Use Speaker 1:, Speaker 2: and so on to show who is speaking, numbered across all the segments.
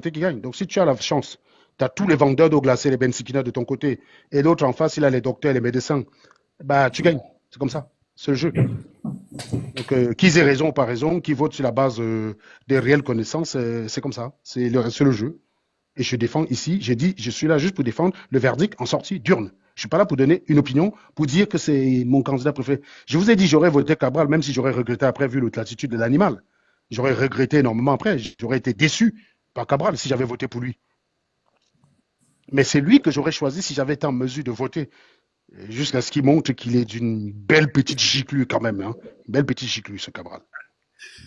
Speaker 1: qui gagne. Donc, si tu as la chance, tu as tous les vendeurs d'eau glacée, les Bensikina de ton côté, et l'autre en face, il a les docteurs, les médecins, bah, tu gagnes. C'est comme ça. C'est le jeu. Donc, qu'ils aient raison ou pas raison, qui votent sur la base des réelles connaissances, c'est comme ça. C'est le jeu. Et je défends ici, j'ai dit, je suis là juste pour défendre le verdict en sortie d'urne. Je suis pas là pour donner une opinion, pour dire que c'est mon candidat préféré. Je vous ai dit, j'aurais voté Cabral, même si j'aurais regretté après, vu l'attitude de l'animal. J'aurais regretté énormément après. J'aurais été déçu par Cabral si j'avais voté pour lui. Mais c'est lui que j'aurais choisi si j'avais été en mesure de voter. Jusqu'à ce qu'il montre qu'il est d'une belle petite giclue quand même. Hein. Une belle petite giclue, ce Cabral.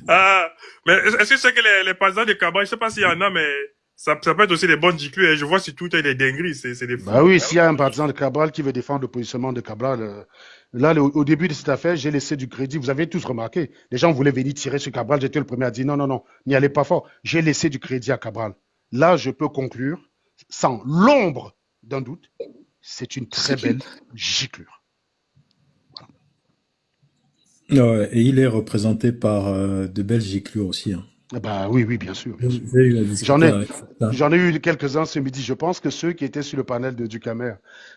Speaker 2: Ah, mais est-ce que c'est que les partisans de Cabral, je sais pas s'il y en a, mais ça peut être aussi des bonnes giclures. Et je vois sur Twitter des dingueries, c'est des
Speaker 1: Bah
Speaker 2: fous.
Speaker 1: oui, s'il y a un partisan de Cabral qui veut défendre le positionnement de Cabral, là, au début de cette affaire, j'ai laissé du crédit. Vous avez tous remarqué. Les gens voulaient venir tirer sur Cabral. J'étais le premier à dire non, non, non, n'y allez pas fort. J'ai laissé du crédit à Cabral. Là, je peux conclure, sans l'ombre d'un doute, c'est une très belle giclure.
Speaker 3: Ouais, et il est représenté par de belles giclures aussi. Hein.
Speaker 1: Bah oui, oui, bien sûr, bien sûr.
Speaker 3: J'ai eu à
Speaker 1: J'en
Speaker 3: discuter
Speaker 1: ai,
Speaker 3: avec certains.
Speaker 1: j'en ai eu quelques-uns ce midi. Je pense que ceux qui étaient sur le panel de Ducamer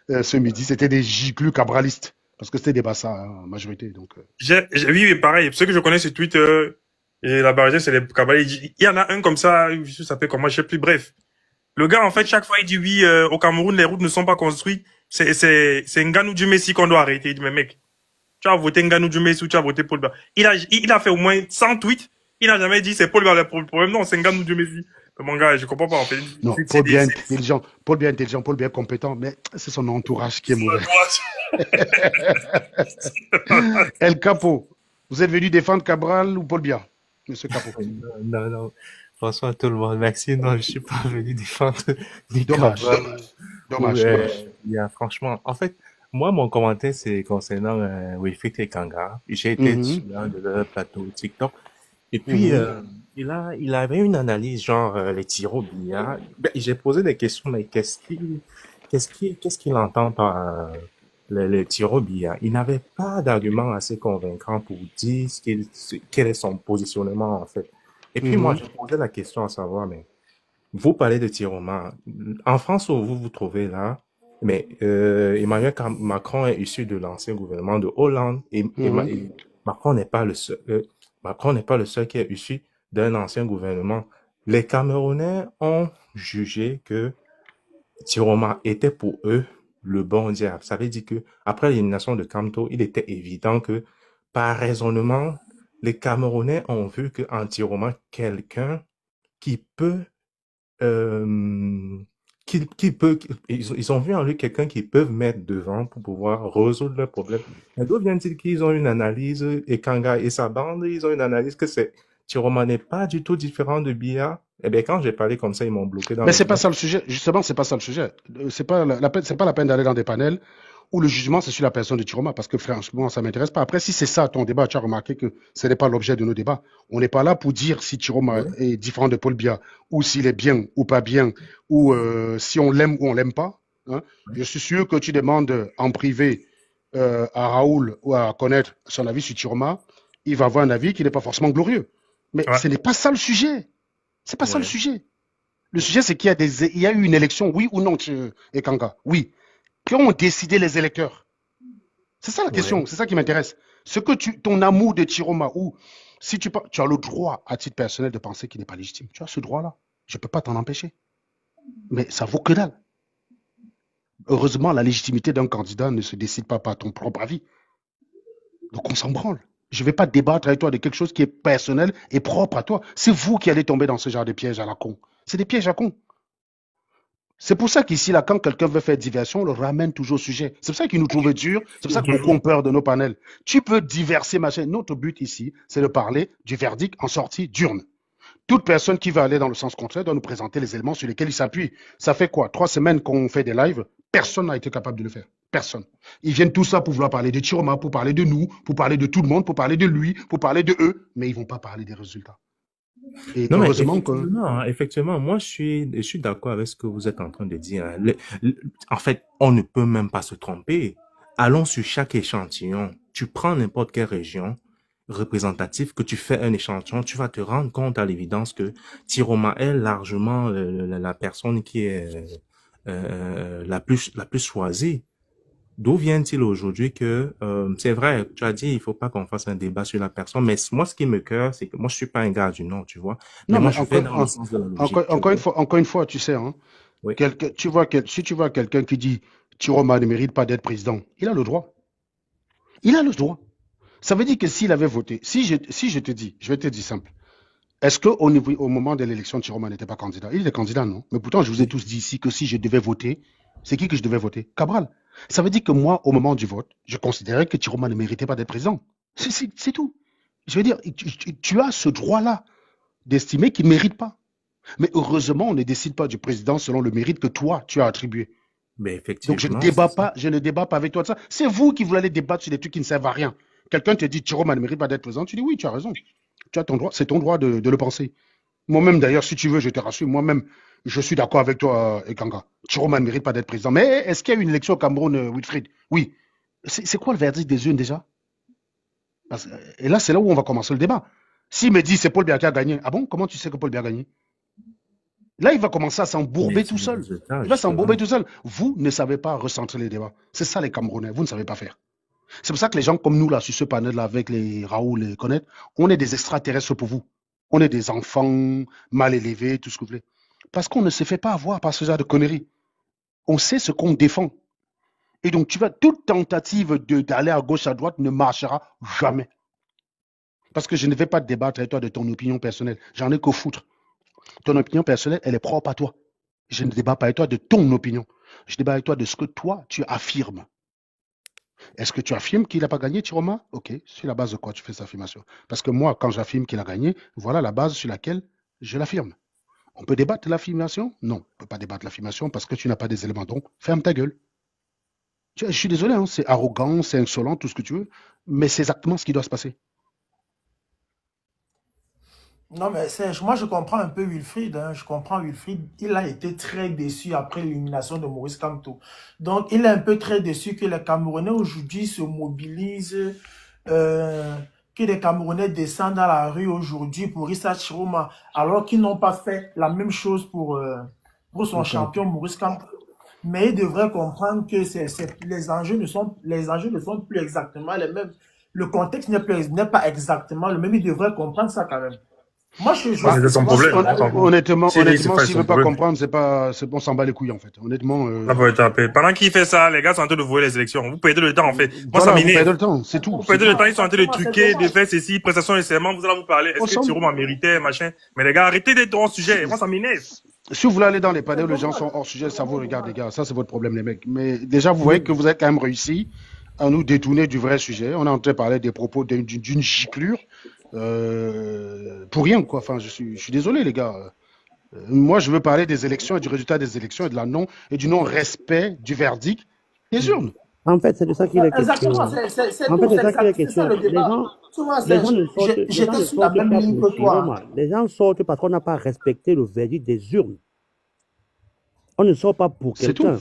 Speaker 1: ce midi, c'était des giclus cabralistes. Parce que c'était des bassins hein, en majorité. Donc,
Speaker 2: Oui, oui, pareil. Ceux que je connais sur Twitter, et la barrière, c'est les Cabral. Il y en a un comme ça, ça s'appelle comment, je sais plus, bref. Le gars, en fait, chaque fois, il dit oui, au Cameroun, les routes ne sont pas construites. C'est Nganou du Messi qu'on doit arrêter. Il dit, mais mec, tu as voté Nganou du Messi ou tu as voté Paul Biya. Il a fait au moins 100 tweets. Il n'a jamais dit c'est Paul Biya le problème. Non, c'est Nganou du Messi. Mais mon gars, je comprends pas, en fait.
Speaker 1: non, Paul bien intelligent, Paul bien compétent, mais c'est son entourage qui est mauvais. El Capo, vous êtes venu défendre Cabral ou Paul Biya, Monsieur Capo?
Speaker 4: Non, non, non. Bonsoir tout le monde. Merci. Non, je suis pas venu défendre ni
Speaker 1: Dommage,
Speaker 4: Cabral.
Speaker 1: dommage, dommage.
Speaker 4: Franchement, en fait, moi, mon commentaire, c'est concernant Wefik et Kanga. J'ai été sur
Speaker 1: Mhm,
Speaker 4: l'un de leurs plateaux TikTok. Et puis,
Speaker 1: mhm.
Speaker 4: il avait une analyse, genre, les tirs au billard. Ben, j'ai posé des questions, mais qu'est-ce qu'il entend par les tirs au billard? Il n'avait pas d'argument assez convaincant pour dire quel est son positionnement, en fait. Et puis, moi,
Speaker 1: Mhm.
Speaker 4: je posais la question à savoir, mais vous parlez de tirs au billard. En France, où vous vous trouvez là, mais Macron est issu de l'ancien gouvernement de Hollande
Speaker 1: Mhm.
Speaker 4: et Macron n'est pas le seul. Macron n'est pas le seul qui est issu d'un ancien gouvernement. Les Camerounais ont jugé que Tiroma était pour eux le bon diable. Ça veut dire que après l'élimination de Kamto, il était évident que par raisonnement, les Camerounais ont vu qu'en Tiroma, quelqu'un qui peut euh, ils ont vu en lui quelqu'un qu'ils peuvent mettre devant pour pouvoir résoudre leurs problèmes. Mais d'où vient-il qu'ils ont une analyse, et Kanga et sa bande, ils ont une analyse que Tiroma n'est pas du tout différent de Bia. Eh bien, quand j'ai parlé comme ça, ils m'ont bloqué dans
Speaker 1: Mais
Speaker 4: le
Speaker 1: c'est pas
Speaker 4: chat.
Speaker 1: ça le sujet. Justement, c'est pas ça le sujet. C'est pas c'est pas la peine d'aller dans des panels où le jugement c'est sur la personne de Tiroma parce que franchement, ça m'intéresse pas. Après, si c'est ça ton débat, tu as remarqué que ce n'est pas l'objet de nos débats. On n'est pas là pour dire si Tiroma
Speaker 4: Oui,
Speaker 1: est différent de Paul Biya ou s'il est bien ou pas bien ou si on l'aime ou on l'aime pas. Hein.
Speaker 4: oui,
Speaker 1: Je suis sûr que tu demandes en privé à Raoul ou à connaître son avis sur Tiroma, il va avoir un avis qui n'est pas forcément glorieux. Mais
Speaker 2: Ouais.
Speaker 1: ce n'est pas ça le sujet. C'est pas ça le
Speaker 4: ouais,
Speaker 1: sujet. Le sujet, c'est qu'il y a il y a eu une élection, oui ou non, Ekanga? Oui. Qui ont décidé les électeurs? C'est ça la
Speaker 4: ouais.
Speaker 1: question, c'est ça qui m'intéresse. Ce que ton amour de Tiroma, ou si tu as le droit à titre personnel de penser qu'il n'est pas légitime, tu as ce droit-là. Je ne peux pas t'en empêcher. Mais ça vaut que dalle. Heureusement, la légitimité d'un candidat ne se décide pas par ton propre avis. Donc on s'en branle. Je ne vais pas débattre avec toi de quelque chose qui est personnel et propre à toi. C'est vous qui allez tomber dans ce genre de pièges à la con. C'est des pièges à con. C'est pour ça qu'ici, là, quand quelqu'un veut faire diversion, on le ramène toujours au sujet. C'est pour ça qu'il nous trouve dur. C'est pour ça que beaucoup ont peur de nos panels. Tu peux diverser, machin. Notre but ici, c'est de parler du verdict en sortie d'urne. Toute personne qui va aller dans le sens contraire doit nous présenter les éléments sur lesquels il s'appuie. Ça fait quoi? 3 semaines qu'on fait des lives. Personne n'a été capable de le faire. Personne. Ils viennent tout ça pour vouloir parler de Chiroma, pour parler de nous, pour parler de tout le monde, pour parler de lui, pour parler de eux, mais ils vont pas parler des résultats. Et
Speaker 4: Non, mais
Speaker 1: heureusement que
Speaker 4: effectivement, moi, je suis d'accord avec ce que vous êtes en train de dire. Hein. En fait, on ne peut même pas se tromper. Allons sur chaque échantillon. Tu prends n'importe quelle région. représentatif, que tu fais un échantillon, tu vas te rendre compte à l'évidence que Tiroma est largement la personne qui est la plus choisie. D'où vient-il aujourd'hui que, c'est vrai, tu as dit, il faut pas qu'on fasse un débat sur la personne, mais moi, ce qui me cœur, c'est que moi, je suis pas un gars du nom, tu vois. Mais
Speaker 1: Non,
Speaker 4: moi,
Speaker 1: mais
Speaker 4: je vais dans le sens de la logique, tu vois.
Speaker 1: encore une fois, tu sais, hein,
Speaker 4: Oui.
Speaker 1: si tu vois quelqu'un qui dit Tiroma ne mérite pas d'être président, il a le droit. Il a le droit. Ça veut dire que s'il avait voté, si je te dis, je vais te dire simple, est-ce au moment de l'élection, Tiroma n'était pas candidat? Il était candidat, non? Mais pourtant, je vous ai tous dit ici que si je devais voter, c'est qui que je devais voter? Cabral. Ça veut dire que moi, au moment du vote, je considérais que Tiroma ne méritait pas d'être président. C'est tout. Je veux dire, tu as ce droit-là d'estimer qu'il ne mérite pas. Mais heureusement, on ne décide pas du président selon le mérite que toi, tu as attribué.
Speaker 4: Mais
Speaker 1: Donc, je ne débat pas avec toi de ça. C'est vous qui voulez aller débattre sur des trucs qui ne servent à rien. Quelqu'un te dit, Tiroma ne mérite pas d'être président. Tu dis, oui, tu as raison. Tu as ton droit, c'est ton droit de le penser. Moi-même, d'ailleurs, si tu veux, je te rassure, moi-même, je suis d'accord avec toi, Ekanga. Tiroma ne mérite pas d'être président. Mais est-ce qu'il y a eu une élection au Cameroun, Wilfried? Oui. C'est quoi le verdict des urnes déjà? Et là, c'est là où on va commencer le débat. S'il me dit c'est Paul Biya qui a gagné, ah bon, comment tu sais que Paul Biya a gagné? Là, il va commencer à s'embourber tout seul. Il va s'embourber tout seul. Vous ne savez pas recentrer les débats. C'est ça les Camerounais, vous ne savez pas faire. C'est pour ça que les gens comme nous, là, sur ce panel-là, avec les Raoul, les Connaître, on est des extraterrestres pour vous. On est des enfants mal élevés, tout ce que vous voulez. Parce qu'on ne se fait pas avoir par ce genre de conneries. On sait ce qu'on défend. Et donc, toute tentative d'aller à gauche, à droite ne marchera jamais. Parce que je ne vais pas débattre avec toi de ton opinion personnelle. J'en ai qu'au foutre. Ton opinion personnelle, elle est propre à toi. Je ne débat pas avec toi de ton opinion. Je débat avec toi de ce que toi, tu affirmes. Est-ce que tu affirmes qu'il n'a pas gagné, Tiroma? Ok. Sur la base de quoi tu fais cette affirmation? Parce que moi, quand j'affirme qu'il a gagné, voilà la base sur laquelle je l'affirme. On peut débattre l'affirmation? Non, on ne peut pas débattre l'affirmation parce que tu n'as pas des éléments. Donc, ferme ta gueule. Je suis désolé, hein, c'est arrogant, c'est insolent, tout ce que tu veux, mais c'est exactement ce qui doit se passer.
Speaker 5: Non, mais moi, je comprends un peu Wilfried. Hein. Je comprends Wilfried. Il a été très déçu après l'élimination de Maurice Kamto. Donc, il est un peu très déçu que les Camerounais aujourd'hui se mobilisent, que les Camerounais descendent dans la rue aujourd'hui pour Issa Chiroma, alors qu'ils n'ont pas fait la même chose pour son champion Maurice Kamto. Mais il devrait comprendre que les enjeux ne sont plus exactement les mêmes. Le contexte n'est pas exactement le même. Il devrait comprendre ça quand même. Moi,
Speaker 2: c'est son problème.
Speaker 1: Honnêtement, s'il ne veut pas comprendre, on s'en bat les couilles, en fait. Honnêtement.
Speaker 2: Pendant qu'il fait ça, les gars sont en train de vouer les élections. Vous perdez le temps, en fait. Moi, ça m'énerve.
Speaker 1: Vous perdez le temps, c'est tout.
Speaker 2: Vous perdez le temps, ils sont en train de truquer, de faire ceci, prestation et serment, vous allez vous parler. Est-ce que Tiroma méritait, machin? Mais les gars, arrêtez d'être hors sujet. Moi, ça m'énerve.
Speaker 1: Si vous voulez aller dans les panels, les gens sont hors sujet, ça vous regarde, les gars. Ça, c'est votre problème, les mecs. Mais déjà, vous voyez que vous avez quand même réussi à nous détourner du vrai sujet. On est en train de parler des propos d'une giclure. Pour rien, quoi. Enfin, je suis désolé, les gars. Moi, je veux parler des élections et du résultat des élections et du non-respect du verdict des urnes.
Speaker 6: En fait, c'est de ça qu'il est question.
Speaker 5: Exactement, c'est ça qu'il est question.
Speaker 6: Les gens ne sortent pas pour Tiroma. Les gens sortent parce qu'on n'a pas respecté le verdict des urnes. On ne sort pas pour quelqu'un.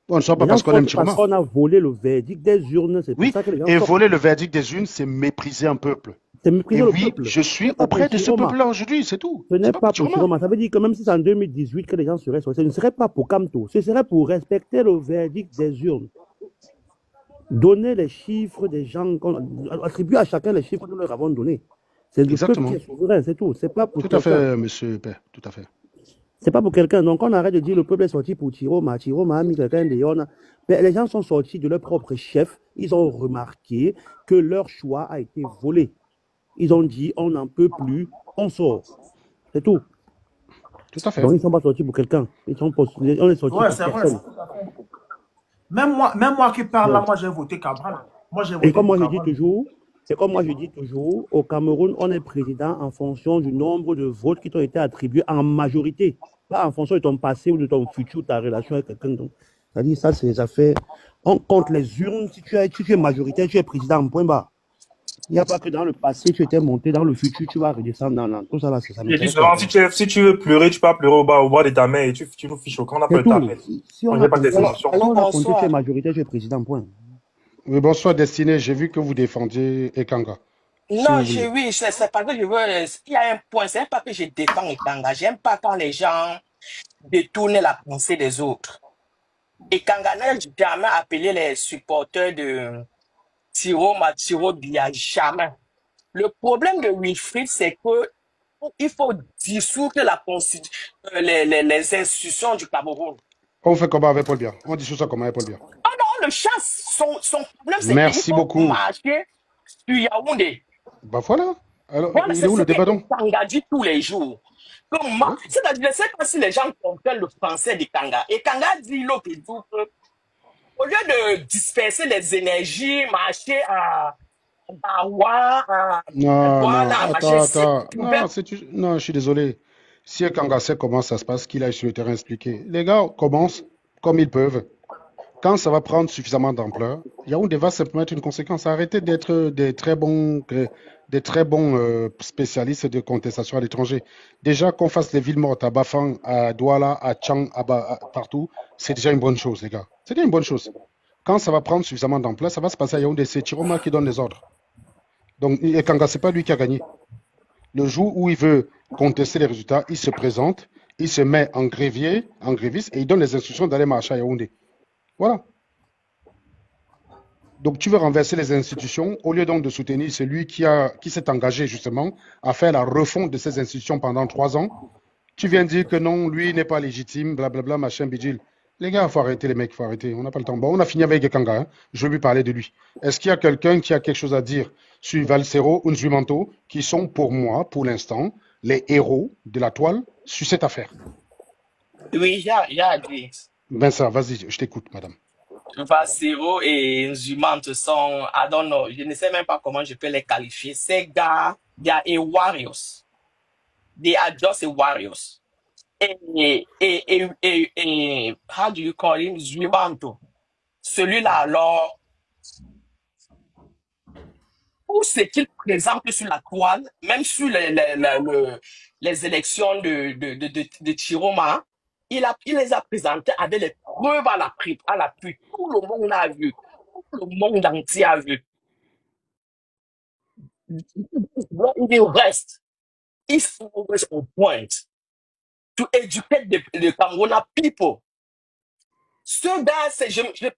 Speaker 1: On ne sort pas parce qu'on aime Tiroma.
Speaker 6: Parce qu'on a volé le verdict des urnes.
Speaker 1: Oui, et voler le verdict des urnes, c'est mépriser un peuple.
Speaker 6: C'est mépriser le peuple.
Speaker 1: Je suis auprès de ce peuple-là aujourd'hui, c'est tout.
Speaker 6: Ce n'est pas pour Tiroma. Ça veut dire que même si c'est en 2018 que les gens seraient sortis, ce ne serait pas pour Kamto. Ce serait pour respecter le verdict des urnes. Donner les chiffres des gens, attribuer à chacun les chiffres que nous leur avons donnés. C'est le peuple qui est souverain, c'est tout. C'est pas pour
Speaker 1: tout à fait, monsieur Père, tout à fait.
Speaker 6: C'est pas pour quelqu'un. Donc on arrête de dire le peuple est sorti pour Tiroma. Tiroma a mis quelqu'un dehors. Mais les gens sont sortis de leur propre chef. Ils ont remarqué que leur choix a été volé. Ils ont dit on n'en peut plus, on sort. C'est tout.
Speaker 1: Tout à fait.
Speaker 6: Donc ils ne sont pas sortis pour quelqu'un. On est sortis pour personne.
Speaker 5: Même moi qui parle là, moi j'ai voté Cabral.
Speaker 6: Et comme moi je dis toujours, au Cameroun, on est président en fonction du nombre de votes qui t'ont été attribués en majorité. Pas en fonction de ton passé ou de ton futur, ta relation avec quelqu'un. C'est-à-dire, ça, c'est les affaires. On compte les urnes. Si tu es majoritaire, tu es président, point barre. Il n'y a pas que dans le passé, tu étais monté, dans le futur, tu vas redescendre dans tout ça là. C'est ça.
Speaker 2: Si tu veux pleurer, tu peux pleurer au bas de ta main et tu nous fiches au camp. On n'a pas le temps.
Speaker 6: Si on n'a pas d'émotions. On a compté, tu es majoritaire, tu es président, point.
Speaker 1: Oui, bonsoir, Destiné. J'ai vu que vous défendiez Ekanga. si
Speaker 7: Non,
Speaker 1: vous voulez.
Speaker 7: oui, c'est parce que je veux. Il y a un point, c'est pas que je défends Ekanga. J'aime pas quand les gens détournent la pensée des autres. Ekanga n'a jamais appelé les supporters de Tiro Bia, jamais. Le problème de Wilfried, c'est que il faut dissoudre les institutions du Cameroun.
Speaker 1: On fait combat avec Paul Biya. On dit ça comment avec Paul Biya.
Speaker 7: Oh non, on le chasse. Son problème, c'est qu'il
Speaker 1: Merci
Speaker 7: faut
Speaker 1: beaucoup.
Speaker 7: marcher sur Yaoundé.
Speaker 1: Bah voilà. Alors,
Speaker 7: Voilà,
Speaker 1: il est
Speaker 7: c'est
Speaker 1: où
Speaker 7: ce
Speaker 1: le
Speaker 7: que
Speaker 1: débat donc?
Speaker 7: Ekanga dit tous les jours.
Speaker 1: Hein?
Speaker 7: C'est-à-dire, je ne sais pas si les gens comprennent le français d'Ekanga. Ekanga dit l'autre jour que, au lieu de disperser les énergies, marcher à Bawa, à
Speaker 1: Non,
Speaker 7: Douala, à marcher, si
Speaker 1: attends.
Speaker 7: tu pouvais.
Speaker 1: Non, je suis désolé. Si Ekanga sait comment ça se passe, qu'il aille sur le terrain expliquer. Les gars commencent comme ils peuvent. Quand ça va prendre suffisamment d'ampleur, Yaoundé va simplement être une conséquence. Arrêtez d'être des très bons spécialistes de contestation à l'étranger. Déjà qu'on fasse les villes mortes à Bafang, à Douala, à Tchang, partout, c'est déjà une bonne chose, les gars. C'est déjà une bonne chose. Quand ça va prendre suffisamment d'ampleur, ça va se passer à Yaoundé. C'est Chiroma qui donne les ordres. Donc, Ekanga, c'est pas lui qui a gagné. Le jour où il veut contester les résultats, il se présente, il se met en gréviste, et il donne les instructions d'aller marcher à Yaoundé. Voilà. Donc, tu veux renverser les institutions au lieu donc de soutenir celui qui s'est engagé justement à faire la refonte de ces institutions pendant 3 ans. Tu viens dire que non, lui n'est pas légitime, blablabla, machin, bidule. Les gars, il faut arrêter, les mecs, il faut arrêter. On n'a pas le temps. Bon, on a fini avec Ekanga. Hein. Je vais lui parler de lui. Est-ce qu'il y a quelqu'un qui a quelque chose à dire sur Valsero ou Nzuimanto, qui sont pour moi, pour l'instant, les héros de la toile sur cette affaire?
Speaker 7: Oui, il y a dit.
Speaker 1: Ben ça, vas-y, je t'écoute, madame.
Speaker 7: Vasero et Nzumante sont, I don't know, je ne sais même pas comment je peux les qualifier. Ces gars, they are a warriors. They are just a warriors. Et how do you call him? Nzumanto. Celui-là, alors, pour ce qu'il présente sur la toile, même sur les élections de Chiroma, il les a présentés avec les preuves à l'appui. Tout le monde a vu. Tout le monde entier a vu. Il reste. Is always on point to educate the Cameroonian people. Ce gars,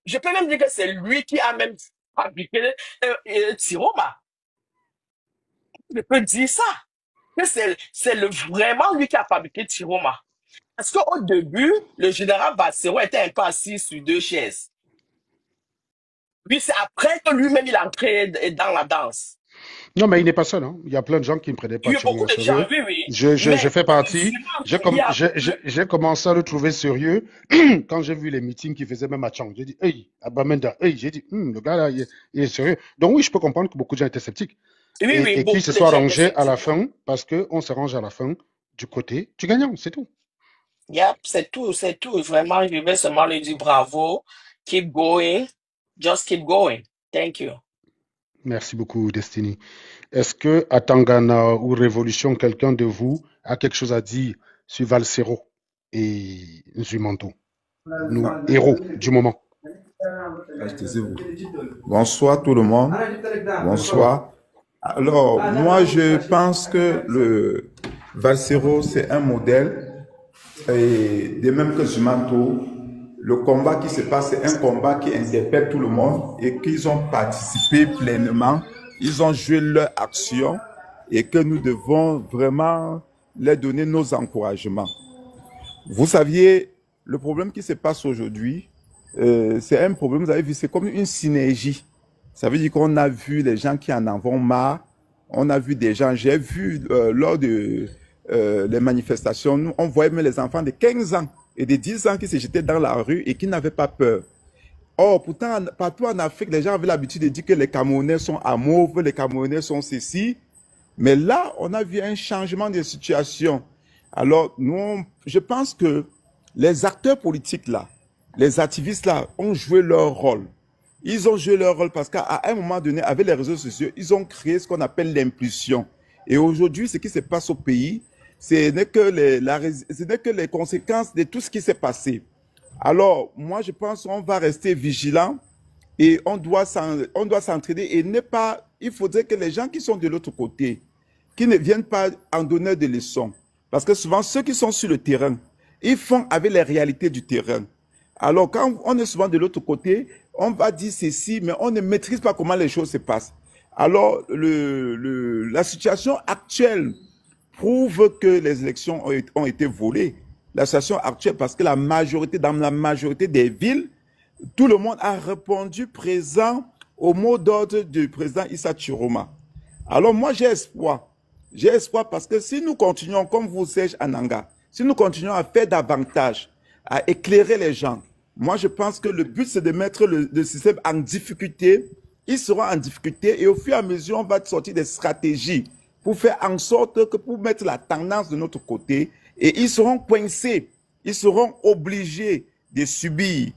Speaker 7: je peux même dire que c'est lui qui a même fabriqué Tiroma. Je peux dire ça. Que c'est vraiment lui qui a fabriqué Tiroma. Parce qu'au début, le général Bassero était un peu assis sur 2 chaises. Puis c'est après que lui-même il est entré dans la danse.
Speaker 1: Non, mais il n'est pas seul. Hein. Il y a plein de gens qui ne me prenaient pas
Speaker 7: Il y a beaucoup
Speaker 1: Chiroma
Speaker 7: de gens,
Speaker 1: sérieux.
Speaker 7: oui.
Speaker 1: Je fais partie.
Speaker 7: Mais
Speaker 1: J'ai commencé à le trouver sérieux quand j'ai vu les meetings qu'il faisait même à Tchang. J'ai dit, hey, à Bamenda, hey, j'ai dit, le gars là, il est sérieux. Donc oui, je peux comprendre que beaucoup de gens étaient sceptiques. Et qu'ils se soient rangés à la fin, parce qu'on se range à la fin du côté du gagnant, c'est tout.
Speaker 7: Yep, c'est tout. Vraiment, je vais seulement lui dire bravo. Keep going. Just keep going. Thank you.
Speaker 1: Merci beaucoup, Destiny. Est-ce que à Tangana ou Révolution, quelqu'un de vous a quelque chose à dire sur Valsero et Nzuimanto, nos héros du moment?
Speaker 8: Bonsoir tout le monde. Bonsoir. Alors, moi, je pense que le Valsero, c'est un modèle. Et de même que Nzuimanto, le combat qui se passe, c'est un combat qui interpelle tout le monde et qu'ils ont participé pleinement. Ils ont joué leur action et que nous devons vraiment leur donner nos encouragements. Vous saviez, le problème qui se passe aujourd'hui, c'est un problème, vous avez vu, c'est comme une synergie. Ça veut dire qu'on a vu les gens qui en ont marre. On a vu des gens, j'ai vu lors de les manifestations, nous, on voyait même les enfants de 15 ans et de 10 ans qui se jetaient dans la rue et qui n'avaient pas peur. Or, pourtant, partout en Afrique, les gens avaient l'habitude de dire que les Camerounais sont amoureux, les Camerounais sont ceci. Mais là, on a vu un changement de situation. Alors, nous, je pense que les acteurs politiques là, les activistes là, ont joué leur rôle. Ils ont joué leur rôle parce qu'à un moment donné, avec les réseaux sociaux, ils ont créé ce qu'on appelle l'impulsion. Et aujourd'hui, ce qui se passe au pays, ce n'est que les conséquences de tout ce qui s'est passé. Alors, moi, je pense qu'on va rester vigilant et on doit s'entraider et ne pas il faudrait que les gens qui sont de l'autre côté, qui ne viennent pas en donner des leçons, parce que souvent, ceux qui sont sur le terrain, ils font avec les réalités du terrain. Alors, quand on est souvent de l'autre côté, on va dire ceci, mais on ne maîtrise pas comment les choses se passent. Alors, la situation actuelle prouve que les élections ont été volées. La situation actuelle, parce que dans la majorité des villes, tout le monde a répondu présent au mot d'ordre du président Issa Chiroma. Alors moi, j'ai espoir. J'ai espoir parce que si nous continuons, comme vous, Serge Ananga, si nous continuons à faire davantage, à éclairer les gens, moi, je pense que le but, c'est de mettre le système en difficulté. Ils seront en difficulté et au fur et à mesure, on va sortir des stratégies pour faire en sorte que pour mettre la tendance de notre côté, et ils seront coincés, ils seront obligés de subir.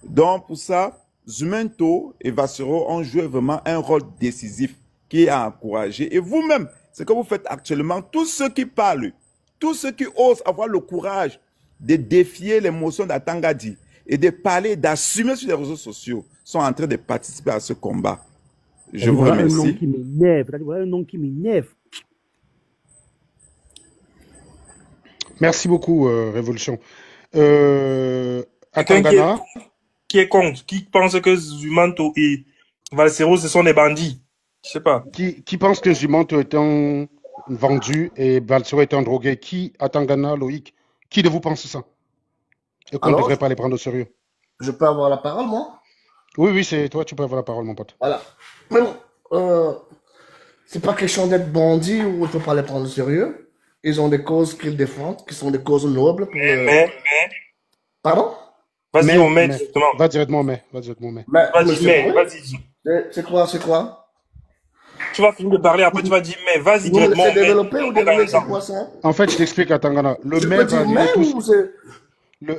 Speaker 8: Donc, pour ça, Zumento et Vassero ont joué vraiment un rôle décisif qui est à encourager. Et vous-même, ce que vous faites actuellement, tous ceux qui parlent, tous ceux qui osent avoir le courage de défier l'émotion d'Atangadi et de parler, d'assumer sur les réseaux sociaux, sont en train de participer à ce combat. Je vous remercie.
Speaker 6: Voilà un nom qui m'énerve. Voilà un nom qui m'énerve.
Speaker 1: Merci beaucoup, Révolution.
Speaker 2: Quelqu'un
Speaker 1: Atangana,
Speaker 2: qui est contre, qui pense que Zumanto et Valsero, ce sont des bandits. Je sais pas.
Speaker 1: qui pense que Zumanto est un vendu et Valsero est un drogué? Qui, Atangana, Loïc, qui de vous pense ça? Et qu'on ne
Speaker 9: Alors,
Speaker 1: devrait pas les prendre au sérieux?
Speaker 9: je peux avoir la parole, moi?
Speaker 1: Oui, oui, c'est toi, tu peux avoir la parole, mon pote.
Speaker 9: Voilà. Mais bon, c'est pas question d'être bandit ou il faut pas les prendre au sérieux. Ils ont des causes qu'ils défendent, qui sont des causes nobles pour Pardon?
Speaker 2: Vas-y, on met
Speaker 1: Mais,
Speaker 2: directement.
Speaker 1: va directement, mais, va directement, mais.
Speaker 9: Mais
Speaker 2: Vas-y, mais, vas-y.
Speaker 9: c'est quoi?
Speaker 2: Tu vas finir de parler, après tu vas dire, mais vas-y
Speaker 9: Vous
Speaker 2: directement.
Speaker 9: laissez développer ou développer, c'est quoi ça?
Speaker 1: En fait, je t'explique, Atangana. Le
Speaker 9: Je
Speaker 1: mais
Speaker 9: peux
Speaker 1: va
Speaker 9: dire
Speaker 1: annuler
Speaker 9: mais
Speaker 1: tout.
Speaker 9: ou c'est...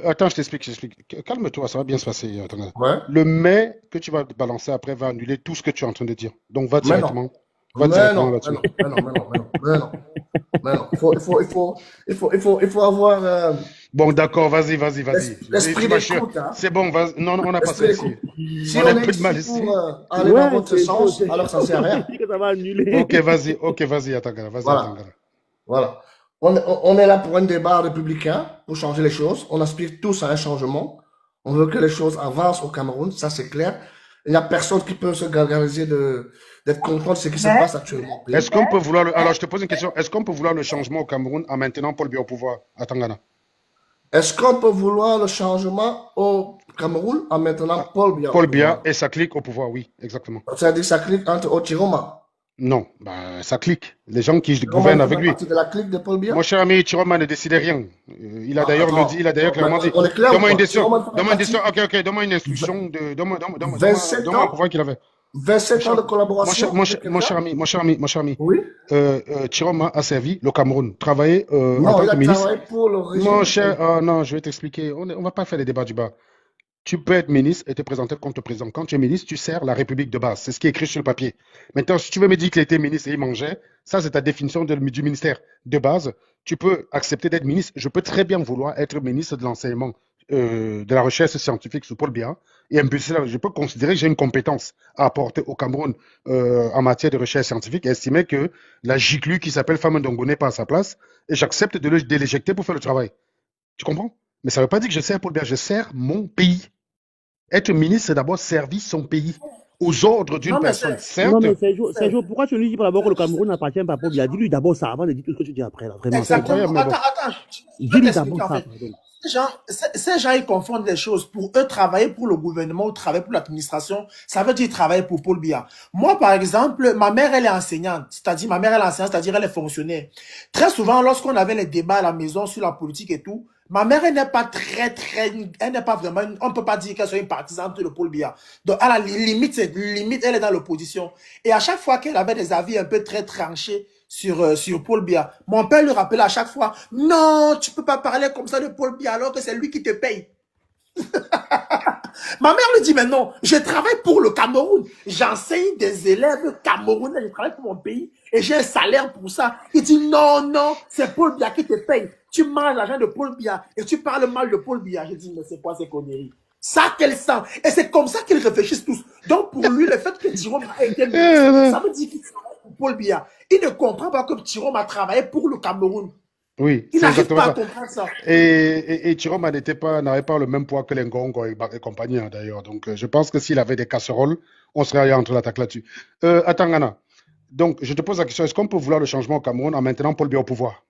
Speaker 1: Attends, je t'explique. Calme-toi, ça va bien se passer, Atangana.
Speaker 9: Ouais.
Speaker 1: Le mais que tu vas balancer après va annuler tout ce que tu es en train de dire. Donc, va
Speaker 9: Mais non.
Speaker 1: directement. Va
Speaker 9: Mais
Speaker 1: directement
Speaker 9: non,
Speaker 1: là-dessus.
Speaker 9: mais non. Il faut avoir
Speaker 1: Bon, d'accord, vas-y.
Speaker 9: l'esprit d'écoute, hein.
Speaker 1: C'est bon, vas-y. Non, on n'a pas ça
Speaker 9: L'esprit
Speaker 1: ici.
Speaker 9: Si
Speaker 1: On
Speaker 9: on
Speaker 1: a
Speaker 9: est
Speaker 1: peu de
Speaker 9: ici
Speaker 1: mal ici.
Speaker 9: pour aller dans votre sens, alors ça sert à rien.
Speaker 6: Que ça va annuler.
Speaker 1: Ok, vas-y, Atangana. Vas-y,
Speaker 9: Voilà.
Speaker 1: Atangana.
Speaker 9: Voilà. On est là pour un débat républicain, pour changer les choses. On aspire tous à un changement. On veut que les choses avancent au Cameroun, ça c'est clair. Il n'y a personne qui peut se gargariser d'être content de ce qui se passe actuellement.
Speaker 1: Est-ce qu'on peut vouloir Alors, je te pose une question. Est-ce qu'on peut vouloir le changement au Cameroun en maintenant Paul Biya au pouvoir, Atangana?
Speaker 9: Est-ce qu'on peut vouloir le changement au Cameroun en maintenant Paul Biya?
Speaker 1: Paul Biya et ça clique au pouvoir, oui, exactement.
Speaker 9: C'est-à-dire que ça clique entre Ochiroma.
Speaker 1: Non, ça clique. Les gens qui
Speaker 9: Chiroma
Speaker 1: gouvernent
Speaker 9: ne fait
Speaker 1: avec
Speaker 9: pas
Speaker 1: lui.
Speaker 9: partie de la clique de Paul Biya?
Speaker 1: Mon cher ami, Chiroma ne décidait rien. Il a d'ailleurs
Speaker 9: attends.
Speaker 1: dit, il a d'ailleurs clairement dit.
Speaker 9: On est clair ou
Speaker 1: Donne-moi
Speaker 9: pas?
Speaker 1: une décision.
Speaker 9: Chiroma ne fait pas
Speaker 1: Donne-moi une
Speaker 9: partie.
Speaker 1: décision. Ok, donne-moi une instruction de. Donne-moi
Speaker 9: 27
Speaker 1: un
Speaker 9: ans?
Speaker 1: pouvoir qu'il avait.
Speaker 9: 27 ans de collaboration?
Speaker 1: Mon cher ami.
Speaker 9: Oui?
Speaker 1: Chiroma a servi le Cameroun. Travaillé en
Speaker 9: Non,
Speaker 1: tant
Speaker 9: il
Speaker 1: que
Speaker 9: a
Speaker 1: ministre.
Speaker 9: travaillé pour le régime.
Speaker 1: Mon cher, non, je vais t'expliquer. On va pas faire des débats du bas. Tu peux être ministre et te présenter comme te président. Quand tu es ministre, tu sers la République de base. C'est ce qui est écrit sur le papier. Maintenant, si tu veux me dire qu'il était ministre et il mangeait, ça c'est ta définition du ministère de base. Tu peux accepter d'être ministre. Je peux très bien vouloir être ministre de l'enseignement, de la recherche scientifique sous Paul Biya. Et je peux considérer que j'ai une compétence à apporter au Cameroun en matière de recherche scientifique et estimer que la giclue qui s'appelle Femme Ndongo n'est pas à sa place et j'accepte de l'éjecter pour faire le travail. Tu comprends? Mais ça ne veut pas dire que je sers Paul Biya, je sers mon pays. Être ministre, c'est d'abord servir son pays aux ordres d'une personne. Certes.
Speaker 6: Non, mais Sergio, pourquoi tu lui dis pas d'abord que le Cameroun n'appartient pas à Paul Biya? Dis-lui d'abord ça avant de dire tout ce que tu dis après. Là. Vraiment,
Speaker 9: Exactement. Attends. Je vais
Speaker 6: dis-lui d'abord
Speaker 9: t'expliquer
Speaker 6: ça.
Speaker 9: en fait. Ces gens, ils confondent les choses. Pour eux, travailler pour le gouvernement ou travailler pour l'administration, ça veut dire travailler pour Paul Biya. Moi, par exemple, ma mère, elle est enseignante. C'est-à-dire elle est fonctionnaire. Très souvent, lorsqu'on avait les débats à la maison sur la politique et tout, ma mère, elle n'est pas elle n'est pas vraiment, on ne peut pas dire qu'elle soit une partisane de Paul Biya. Donc, à la limite, elle est dans l'opposition. Et à chaque fois qu'elle avait des avis un peu très tranchés sur Paul Biya, mon père lui rappelait à chaque fois, non, tu peux pas parler comme ça de Paul Biya alors que c'est lui qui te paye. Ma mère lui dit, mais non, je travaille pour le Cameroun. J'enseigne des élèves camerounais, je travaille pour mon pays et j'ai un salaire pour ça. Il dit, non, c'est Paul Biya qui te paye. Tu manges l'argent de Paul Biya et tu parles mal de Paul Biya. Je dis, mais c'est quoi ces conneries? Ça qu'elle sent. Et c'est comme ça qu'ils réfléchissent tous. Donc pour lui, le fait que Jérôme a été ministre, ça veut dire qu'il travaille pour Paul Biya. Il ne comprend pas que Jérôme a travaillé pour le Cameroun.
Speaker 1: Oui,
Speaker 9: Il
Speaker 1: c'est
Speaker 9: n'arrive
Speaker 1: exactement
Speaker 9: pas à
Speaker 1: ça.
Speaker 9: comprendre ça.
Speaker 1: Et Chiroma n'avait pas le même poids que les Ngongo et compagnie, hein, d'ailleurs. Donc, je pense que s'il avait des casseroles, on serait allé entre l'attaque là-dessus. Atangana, donc, je te pose la question, est-ce qu'on peut vouloir le changement au Cameroun en maintenant Paul Biya au pouvoir?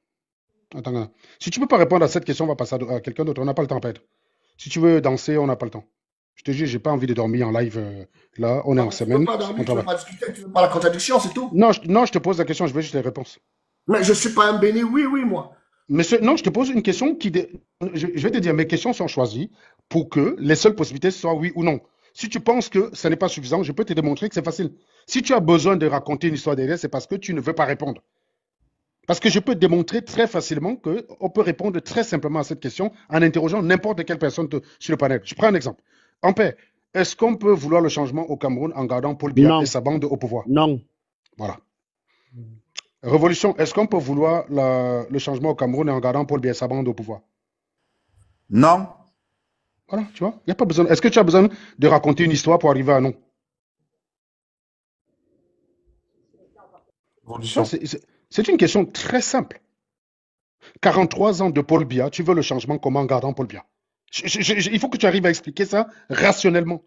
Speaker 1: Atangana. Si tu ne peux pas répondre à cette question, on va passer à quelqu'un d'autre. On n'a pas le temps, Pedro. Si tu veux danser, on n'a pas le temps. Je te jure, j'ai pas envie de dormir en live. Là, on est
Speaker 10: Non,
Speaker 1: en
Speaker 10: mais tu veux
Speaker 1: semaine.
Speaker 10: pas
Speaker 1: On
Speaker 10: dormir, tu veux
Speaker 1: travaille.
Speaker 10: pas discuter, tu veux pas la contradiction, c'est tout.
Speaker 1: Non, je te pose la question, je veux juste les réponses.
Speaker 10: Mais je suis pas un béni, oui, moi.
Speaker 1: Non, je te pose une question je vais te dire, mes questions sont choisies pour que les seules possibilités soient oui ou non. Si tu penses que ça n'est pas suffisant, je peux te démontrer que c'est facile. Si tu as besoin de raconter une histoire derrière, c'est parce que tu ne veux pas répondre. Parce que je peux démontrer très facilement qu'on peut répondre très simplement à cette question en interrogeant n'importe quelle personne sur le panel. Je prends un exemple. En paix, est-ce qu'on peut vouloir le changement au Cameroun en gardant Paul Biya
Speaker 6: Non,
Speaker 1: et sa bande au pouvoir?
Speaker 6: non.
Speaker 1: Voilà. Révolution, est-ce qu'on peut vouloir le changement au Cameroun en gardant Paul Biya et sa bande au pouvoir?
Speaker 8: Non.
Speaker 1: Voilà, tu vois, il n'y a pas besoin. Est-ce que tu as besoin de raconter une histoire pour arriver à non?
Speaker 2: Évolution.
Speaker 1: C'est une question très simple. 43 ans de Paul Biya, tu veux le changement comment en gardant Paul Biya? Il faut que tu arrives à expliquer ça rationnellement.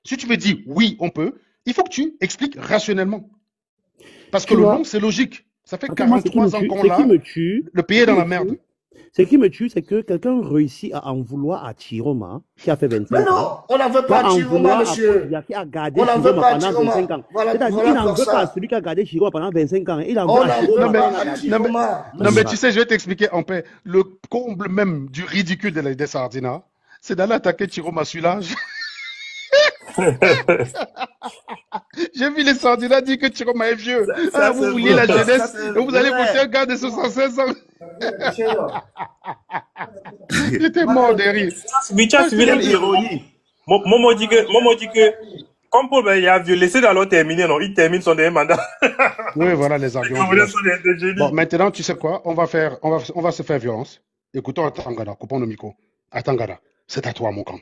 Speaker 1: Si tu veux dire oui, on peut, il faut que tu expliques rationnellement. Parce que
Speaker 6: Tu
Speaker 1: le
Speaker 6: vois,
Speaker 1: non, c'est logique. Ça fait
Speaker 6: après moi, ce qui me
Speaker 1: 43 ans
Speaker 6: tue,
Speaker 1: qu'on
Speaker 6: ce qui
Speaker 1: l'a,
Speaker 6: me tue,
Speaker 1: le
Speaker 6: ce
Speaker 1: pays est
Speaker 6: qui
Speaker 1: dans
Speaker 6: me
Speaker 1: la merde.
Speaker 6: tue, ce qui me tue, c'est que quelqu'un réussit à en vouloir à Chiroma, qui a fait
Speaker 10: Mais
Speaker 6: 25 ans,
Speaker 10: non, on n'en veut
Speaker 6: va
Speaker 10: pas
Speaker 6: en
Speaker 10: Chiroma,
Speaker 6: vouloir à Paul
Speaker 10: monsieur.
Speaker 6: Biya, qui a gardé
Speaker 10: On n'en veut
Speaker 6: Chiroma
Speaker 10: pas
Speaker 6: pendant 25
Speaker 10: Chiroma.
Speaker 6: ans.
Speaker 10: Voilà,
Speaker 6: C'est-à-dire, il
Speaker 10: voilà
Speaker 6: n'en
Speaker 10: pour
Speaker 6: veut pas à
Speaker 10: ça.
Speaker 6: celui qui a gardé Chiroma pendant 25 ans. Il en veut
Speaker 10: On
Speaker 6: à
Speaker 10: n'en
Speaker 6: Chiroma
Speaker 10: veut
Speaker 1: Non, mais,
Speaker 6: pendant
Speaker 10: pas
Speaker 6: la
Speaker 10: à
Speaker 6: gardé.
Speaker 1: non, mais,
Speaker 10: Chiroma,
Speaker 1: non, mais
Speaker 10: monsieur.
Speaker 1: tu sais, je vais t'expliquer en paix. Le comble même du ridicule des Sardinas, c'est d'aller attaquer Chiroma celui-là. J'ai vu les Sardinas dire que Chiroma est vieux. Ah, vous
Speaker 10: C'est
Speaker 1: vouliez
Speaker 10: vrai.
Speaker 1: la
Speaker 10: Ça,
Speaker 1: jeunesse
Speaker 10: c'est
Speaker 1: et vous allez voter
Speaker 10: vrai.
Speaker 1: un gars de 76 ans.
Speaker 9: Monsieur,
Speaker 1: J'étais mort de rire.
Speaker 2: Mais tu as
Speaker 1: Ah,
Speaker 2: suivi
Speaker 1: j'étais
Speaker 2: la
Speaker 1: mort de
Speaker 10: Quelle
Speaker 1: rire.
Speaker 10: ironie.
Speaker 2: Momo dit que, comme Paul Biya a vieux, laissez alors terminer, non? Il termine son dernier mandat.
Speaker 1: Oui, voilà les
Speaker 2: Les
Speaker 1: arguments
Speaker 2: Camerounais
Speaker 1: villages.
Speaker 2: sont des génies.
Speaker 1: Bon, maintenant, tu sais quoi? On va se faire violence. Écoutons Atangana, coupons le micro. Atangana, c'est à toi, mon camp.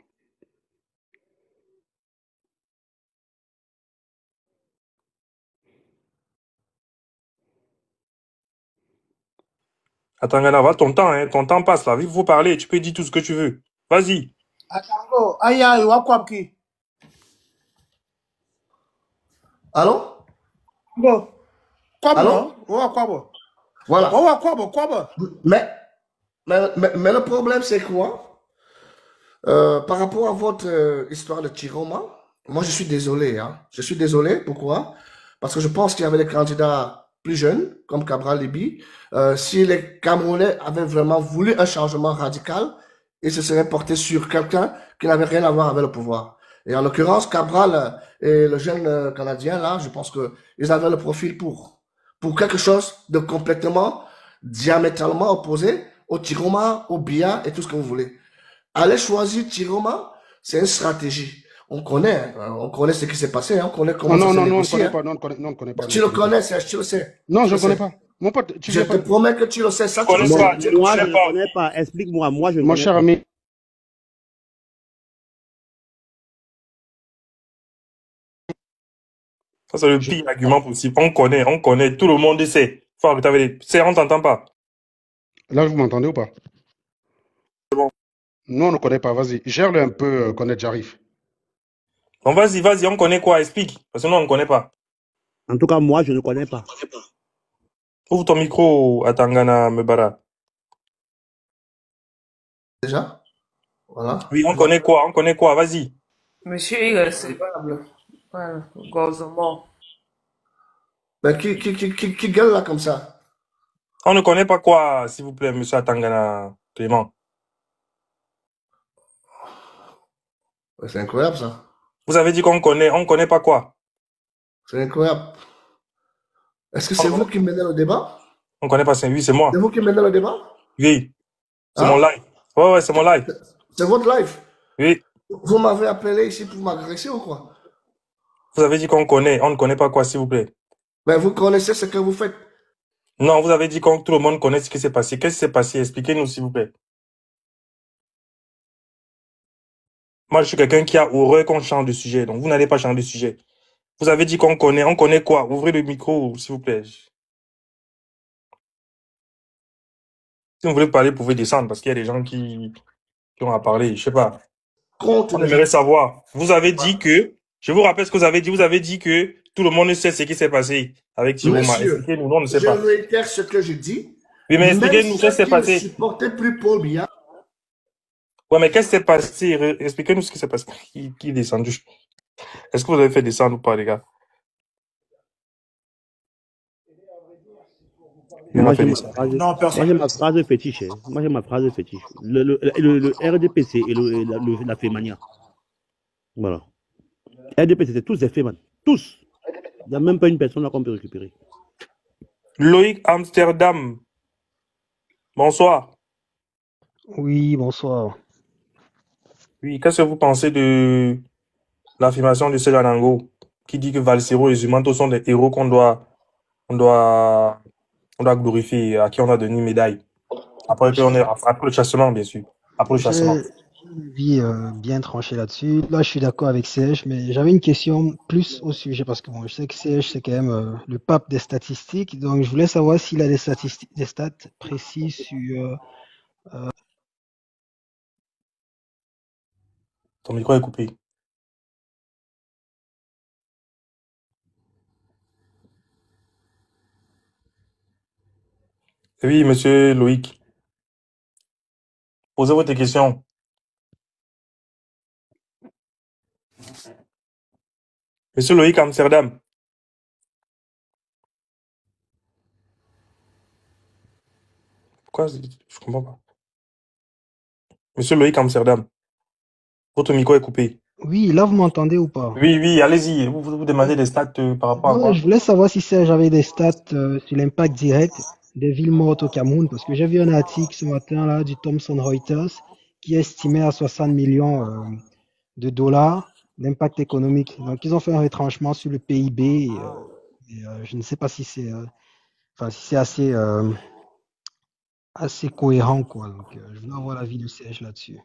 Speaker 2: Attends, Gana, va ton temps passe là. Il faut parler, tu peux dire tout ce que tu veux. Vas-y.
Speaker 9: Attends, aïe, aïe, wakwabki.
Speaker 10: Allô?
Speaker 9: Bon, quoi
Speaker 10: Allô?
Speaker 9: bon? Quoi bon?
Speaker 10: Voilà.
Speaker 9: Quoi bon?
Speaker 10: Mais le problème, c'est quoi? Par rapport à votre histoire de Chiroma, moi, je suis désolé. Hein. Je suis désolé. Pourquoi? Parce que je pense qu'il y avait des candidats plus jeunes, comme Cabral Libi. Si les Camerounais avaient vraiment voulu un changement radical, ils se seraient portés sur quelqu'un qui n'avait rien à voir avec le pouvoir. Et en l'occurrence, Cabral et le jeune Canadien, là, je pense que ils avaient le profil pour quelque chose de complètement, diamétralement opposé au Chiroma, au Biya et tout ce que vous voulez. Aller choisir Chiroma, c'est une stratégie. On connaît ce qui s'est passé, hein, on connaît comment ça s'est
Speaker 1: Non, on ne
Speaker 10: négocié.
Speaker 1: connaît
Speaker 10: Hein.
Speaker 1: pas, non, on ne connaît pas.
Speaker 10: Tu le connais, Serge, tu le sais.
Speaker 1: Non,
Speaker 10: Tu
Speaker 1: je
Speaker 10: le
Speaker 1: ne connais
Speaker 10: sais.
Speaker 1: pas. Mon pote, tu
Speaker 10: Je
Speaker 1: viens
Speaker 10: te
Speaker 1: pas.
Speaker 10: promets que tu le sais, ça, tu le
Speaker 2: Connais
Speaker 10: sais.
Speaker 2: pas, tu
Speaker 6: Moi, je
Speaker 2: connais
Speaker 6: ne
Speaker 2: pas.
Speaker 6: connais pas. Explique-moi. Moi, je ne
Speaker 1: Mon
Speaker 6: connais
Speaker 1: cher
Speaker 6: pas.
Speaker 1: ami,
Speaker 2: Ça, c'est le pire argument possible. On connaît, tout le monde sait. Faut arrêter avec les... C'est, on t'entend pas.
Speaker 1: là, vous m'entendez ou pas?
Speaker 2: C'est bon.
Speaker 1: Nous, on ne connaît pas. Vas-y, gère-le un peu, connaître, j'arrive.
Speaker 2: Bon, vas-y, on connaît quoi? Explique. Parce que nous, on ne connaît pas.
Speaker 6: En tout cas, moi, je ne connais pas.
Speaker 2: Ouvre ton micro, Atangana Mebara.
Speaker 10: Déjà? Voilà.
Speaker 2: Oui, on connaît quoi? Vas-y.
Speaker 11: Monsieur, il reste. Voilà, gouvernement.
Speaker 10: Ben, qui gueule là comme ça?
Speaker 2: On ne connaît pas quoi, s'il vous plaît, monsieur Atangana Clément.
Speaker 10: C'est incroyable, ça.
Speaker 2: Vous avez dit qu'on connaît, on connaît pas quoi?
Speaker 10: C'est incroyable. Est-ce que c'est vous qui menez le débat?
Speaker 2: On connaît pas Saint-Louis, c'est moi.
Speaker 10: C'est vous qui menez le débat?
Speaker 2: Oui. C'est
Speaker 10: Hein?
Speaker 2: mon live. Ouais, c'est mon live.
Speaker 10: C'est votre live.
Speaker 2: Oui.
Speaker 10: Vous m'avez appelé ici pour m'agresser ou quoi?
Speaker 2: Vous avez dit qu'on connaît, on ne connaît pas quoi, s'il vous plaît?
Speaker 10: Ben, vous connaissez ce que vous faites.
Speaker 2: Non, vous avez dit que tout le monde connaît ce qui s'est passé. Qu'est-ce qui s'est passé? Expliquez-nous, s'il vous plaît. Moi, je suis quelqu'un qui a horreur qu'on change de sujet. Donc, vous n'allez pas changer de sujet. Vous avez dit qu'on connaît. On connaît quoi? Ouvrez le micro, s'il vous plaît. Si vous voulez parler, vous pouvez descendre parce qu'il y a des gens qui ont à parler. Je sais pas.
Speaker 10: Compte
Speaker 2: On
Speaker 10: les
Speaker 2: aimerait savoir. Vous avez dit que, je vous rappelle ce que vous avez dit. Vous avez dit que tout le monde sait ce qui s'est passé avec Tiroma.
Speaker 10: Monsieur,
Speaker 2: Expliquez-nous, nous, on ne sait
Speaker 10: je
Speaker 2: pas.
Speaker 10: réitère ce que je dis.
Speaker 2: Oui, mais
Speaker 10: Même
Speaker 2: expliquez-nous ce qui
Speaker 10: ceux
Speaker 2: s'est
Speaker 10: qui ne
Speaker 2: passé.
Speaker 10: supportaient plus Paul Biya,
Speaker 2: Ouais, mais qu'est-ce qui s'est passé? Expliquez-nous ce qui s'est passé. Qui est descendu? Est-ce que vous avez fait descendre ou pas, les gars? Il en
Speaker 6: Moi,
Speaker 2: a fait
Speaker 6: j'ai ma
Speaker 2: descendre.
Speaker 6: phrase,
Speaker 9: Non,
Speaker 6: moi,
Speaker 9: personne.
Speaker 6: j'ai ma phrase fétiche. Hein. Moi, j'ai ma phrase fétiche. Le RDPC et la Fémania. Voilà. RDPC, c'est tous des Féman. Tous. Il n'y a même pas une personne là qu'on peut récupérer.
Speaker 2: Loïc Amsterdam. Bonsoir.
Speaker 12: Oui, bonsoir.
Speaker 2: Oui, qu'est-ce que vous pensez de l'affirmation de Serge Anango qui dit que Valsero et Zumanto sont des héros qu'on doit glorifier, à qui on a donné une médaille. Après le chassement, bien sûr. Après le chassement.
Speaker 12: J'ai une vie bien tranchée là-dessus. Là, je suis d'accord avec Serge, mais j'avais une question plus au sujet parce que bon, je sais que Serge, c'est quand même le pape des statistiques. Donc, je voulais savoir s'il a des statistiques, des stats précises sur.
Speaker 2: Ton micro est coupé. Oui, monsieur Loïc. Posez votre question. Monsieur Loïc Amsterdam. Pourquoi? Je comprends pas. Monsieur Loïc Amsterdam. Votre micro est coupé.
Speaker 12: Oui, là, vous m'entendez ou pas?
Speaker 2: Oui, allez-y. Vous demandez des stats par rapport à
Speaker 12: Ouais,
Speaker 2: quoi?
Speaker 12: je voulais savoir si Serge avait des stats sur l'impact direct des villes mortes au Cameroun, parce que j'ai vu un article ce matin là du Thomson Reuters qui estimait à 60 millions de dollars l'impact économique. Donc ils ont fait un retranchement sur le PIB et, je ne sais pas si c'est enfin si c'est assez cohérent quoi. Donc je voulais avoir l'avis de Serge là-dessus.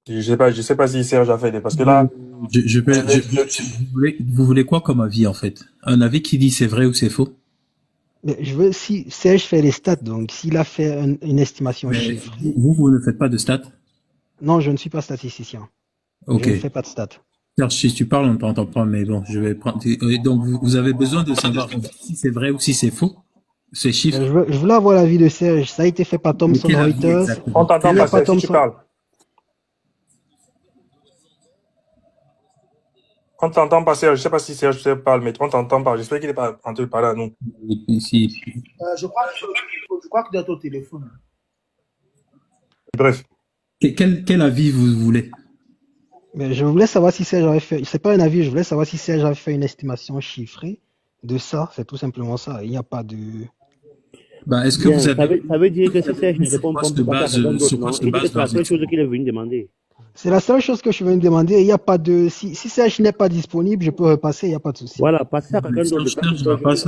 Speaker 2: Je sais pas si Serge a fait parce que là,
Speaker 3: Vous voulez quoi comme avis, en fait? Un avis qui dit c'est vrai ou c'est faux?
Speaker 12: Mais je veux si Serge fait les stats, donc s'il a fait une estimation
Speaker 3: Mais
Speaker 12: chiffrée.
Speaker 3: vous ne faites pas de stats?
Speaker 12: Non, je ne suis pas statisticien.
Speaker 3: Ok.
Speaker 12: Je ne fais pas de stats.
Speaker 3: Serge, si tu parles, on ne t'entend pas, mais bon, je vais prendre. Donc, vous avez besoin de savoir si c'est vrai ou si c'est faux, ces chiffres.
Speaker 12: Je voulais avoir l'avis de Serge. Ça a été fait par Thomson
Speaker 3: quel avis
Speaker 12: Reuters.
Speaker 3: exactement?
Speaker 2: on t'entend pas, Serge, si tu parles. On t'entend pas, Serge. Je sais pas si Serge parle, mais on t'entend pas. J'espère qu'il n'est pas en train de parler à nous.
Speaker 3: Ici.
Speaker 9: Je crois que d'être au téléphone.
Speaker 2: Bref.
Speaker 3: Quel avis vous voulez?
Speaker 12: Mais je voulais savoir si Serge avait fait. C'est pas un avis. Je voulais savoir si Serge avait fait une estimation chiffrée de ça. C'est tout simplement ça. Il n'y a pas de.
Speaker 6: Bah, est-ce que vous avez... Ça veut dire que si Serge ne répond pas, on peut pas faire d'autres, non? Et c'est la seule chose qu'il est venu demander.
Speaker 12: C'est la seule chose que je viens de demander. Il n'y a pas de. Si Serge n'est pas disponible, je peux repasser. Il n'y a pas de souci.
Speaker 6: Voilà, passer à quelqu'un d'autre.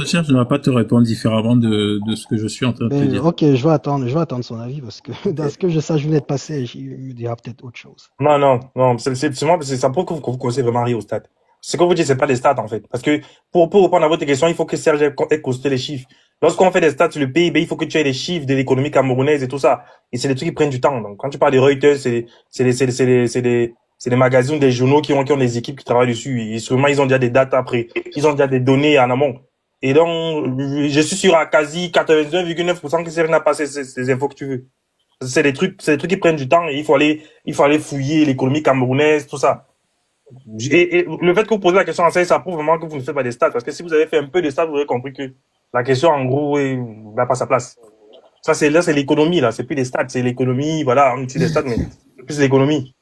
Speaker 3: Serge ne va pas te répondre différemment de ce que je suis en train de te dire.
Speaker 12: Ok, je vais attendre son avis parce que dans ce que je sache, je venais de passer, il me dira peut-être autre chose.
Speaker 2: Non, c'est ça prouve que vous connaissez vraiment rien au stade. Ce que vous dites, c'est pas des stats, en fait. Parce que, pour répondre à votre question, il faut que Serge ait constaté les chiffres. Lorsqu'on fait des stats sur le PIB, il faut que tu aies les chiffres de l'économie camerounaise et tout ça. Et c'est des trucs qui prennent du temps. Donc, quand tu parles de Reuters, c'est des magazines, des journaux qui ont des équipes qui travaillent dessus. Et sûrement, ils ont déjà des dates après. Ils ont déjà des données en amont. Et donc, je suis sûr à quasi 99,9% que Serge n'a pas ces infos que tu veux. C'est des trucs qui prennent du temps et il faut aller fouiller l'économie camerounaise, tout ça. Et le fait que vous posez la question en ça prouve vraiment que vous ne faites pas des stats. Parce que si vous avez fait un peu de stats, vous aurez compris que la question, en gros, n'a pas sa place. Ça, c'est l'économie, là. C'est plus des stats, c'est l'économie. Voilà, on utilise des stats, mais c'est plus l'économie.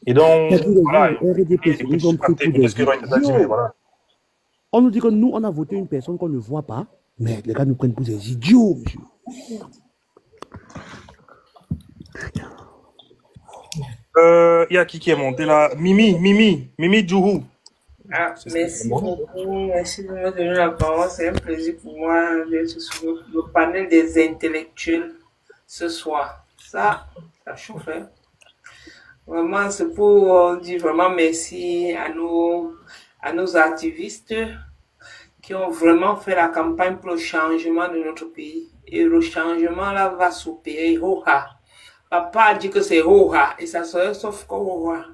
Speaker 2: Et donc, voilà.
Speaker 6: On nous dit que nous, on a voté une personne qu'on ne voit pas. Mais les gars nous prennent pour des idiots, monsieur.
Speaker 2: Il y a qui est monté là? Mimi Djourou.
Speaker 11: Ah, merci beaucoup. Merci de me donner la parole. C'est un plaisir pour moi d'être sur le panel des intellectuels ce soir. Ça chauffe, hein? Vraiment, c'est pour dire vraiment merci à nos activistes qui ont vraiment fait la campagne pour le changement de notre pays. Et le changement là va s'opérer. Hoha. Papa a dit que c'est Hoha et ça serait sauf que Hoha.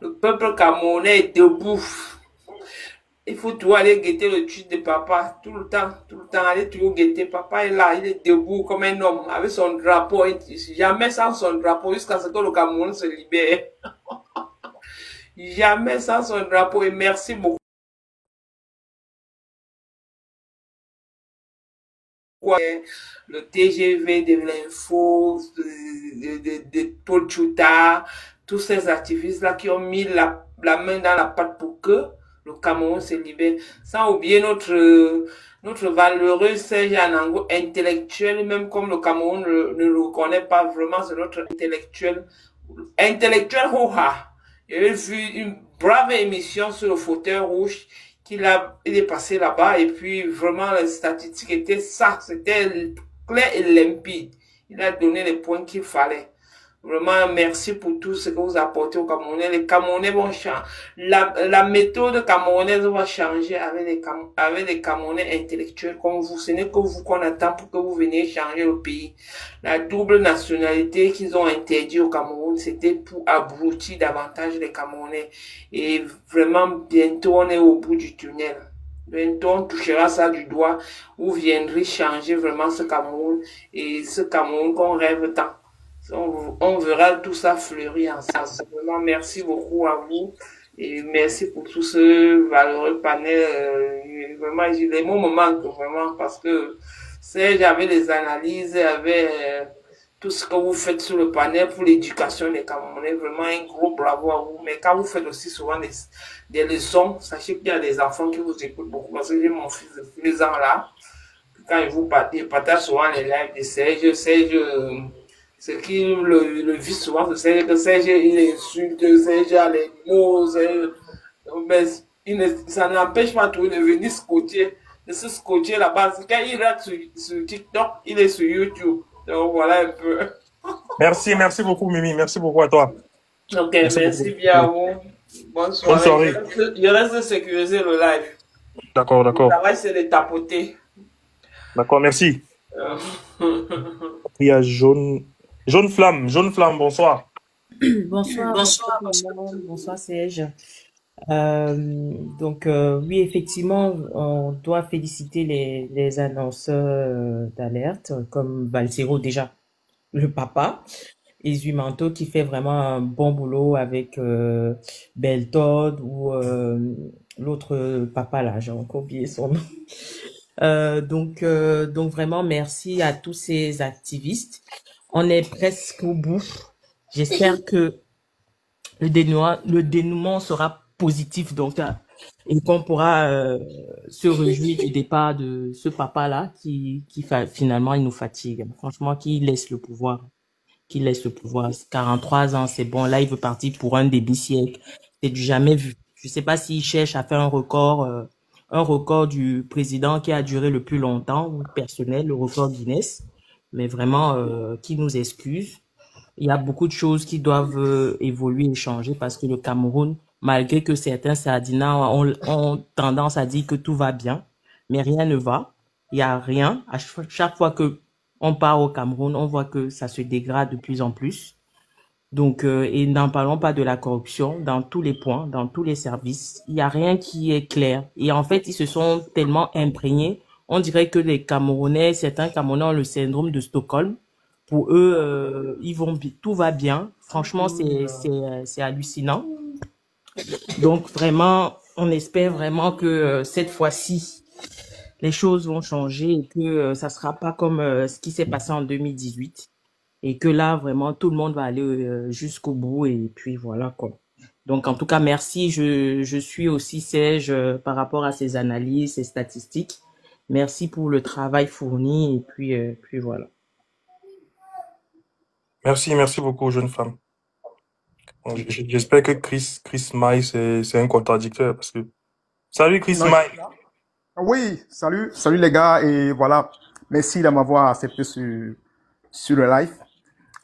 Speaker 11: Le peuple camerounais est debout. Il faut toujours aller guetter le tweet de papa, tout le temps, aller toujours guetter. Papa est là, il est debout comme un homme, avec son drapeau, jamais sans son drapeau, jusqu'à ce que le Cameroun se libère. Jamais sans son drapeau, et merci beaucoup. Le TGV de l'info, de Paul Chouta, tous ces activistes-là qui ont mis la main dans la pâte pour que le Cameroun se libère. Sans oublier notre valeureux Serge Anango, intellectuel, même comme le Cameroun ne le reconnaît pas vraiment, c'est notre intellectuel. Intellectuel Hoha. J'ai vu une brave émission sur le fauteuil rouge il est passé là-bas et puis vraiment les statistiques étaient ça, c'était clair et limpide. Il a donné les points qu'il fallait. Vraiment, merci pour tout ce que vous apportez aux Camerounais. Les Camerounais vont changer. La méthode camerounaise va changer avec les Camerounais intellectuels comme vous. Ce n'est que vous qu'on attend pour que vous veniez changer le pays. La double nationalité qu'ils ont interdit au Cameroun, c'était pour abrutir davantage les Camerounais. Et vraiment, bientôt, on est au bout du tunnel. Bientôt, on touchera ça du doigt. Vous viendrez changer vraiment ce Cameroun et ce Cameroun qu'on rêve tant. On verra tout ça fleurir ensemble. Vraiment, merci beaucoup à vous et merci pour tout ce valeureux panel. Vraiment, les mots me manquent vraiment parce que j'avais les analyses, j'avais tout ce que vous faites sur le panel pour l'éducation des Camerounais. Vraiment, un gros bravo à vous. Mais quand vous faites aussi souvent des leçons, sachez qu'il y a des enfants qui vous écoutent beaucoup parce que j'ai mon fils de 2 ans là. Quand il partage souvent les lives de Serge, ce qui le vit souvent, c'est que Serge, il insulte, Serge a les mots, mais ça n'empêche pas tout de venir de se scotcher là-bas. Quand il rate sur TikTok, il est sur YouTube. Donc voilà un peu.
Speaker 2: Merci beaucoup Mimi, merci beaucoup à toi.
Speaker 11: Ok, merci bien à vous. Bonne soirée. Je reste sécuriser le live.
Speaker 2: D'accord.
Speaker 11: Le travail, c'est de tapoter.
Speaker 2: D'accord, merci. Il y a Jaune Flamme, bonsoir.
Speaker 13: Bonsoir Serge. Oui, effectivement, on doit féliciter les annonceurs d'alerte, comme Valsero déjà, le papa, et Zuimanto qui fait vraiment un bon boulot avec Beltod ou l'autre papa là, j'ai encore oublié son nom. Donc vraiment merci à tous ces activistes. On est presque au bout. J'espère que le dénouement sera positif et qu'on pourra se réjouir du départ de ce papa là qui finalement il nous fatigue. Franchement, qui laisse le pouvoir. 43 ans, c'est bon. Là, il veut partir pour un demi-siècle. C'est du jamais vu. Je sais pas s'il cherche à faire un record du président qui a duré le plus longtemps, personnel, le record Guinness. Mais vraiment, qui nous excuse. Il y a beaucoup de choses qui doivent évoluer et changer parce que le Cameroun, malgré que certains sardinats ont tendance à dire que tout va bien, mais rien ne va. Il y a rien. À chaque fois que on part au Cameroun, on voit que ça se dégrade de plus en plus. Donc, et n'en parlons pas de la corruption dans tous les points, dans tous les services. Il n'y a rien qui est clair. Et en fait, ils se sont tellement imprégnés. On dirait que certains Camerounais ont le syndrome de Stockholm. Pour eux, tout va bien. Franchement, c'est hallucinant. Donc, vraiment, on espère vraiment que cette fois-ci, les choses vont changer et que ça sera pas comme ce qui s'est passé en 2018 et que là vraiment tout le monde va aller jusqu'au bout et puis voilà quoi. Donc en tout cas merci, je suis aussi Serge par rapport à ces analyses, ces statistiques. Merci pour le travail fourni et puis voilà.
Speaker 2: Merci beaucoup Jeune Femme. J'espère que Chris Maille c'est un contradicteur parce que salut Chris Maille.
Speaker 14: Oui, salut les gars, et voilà, merci de m'avoir accepté sur le live.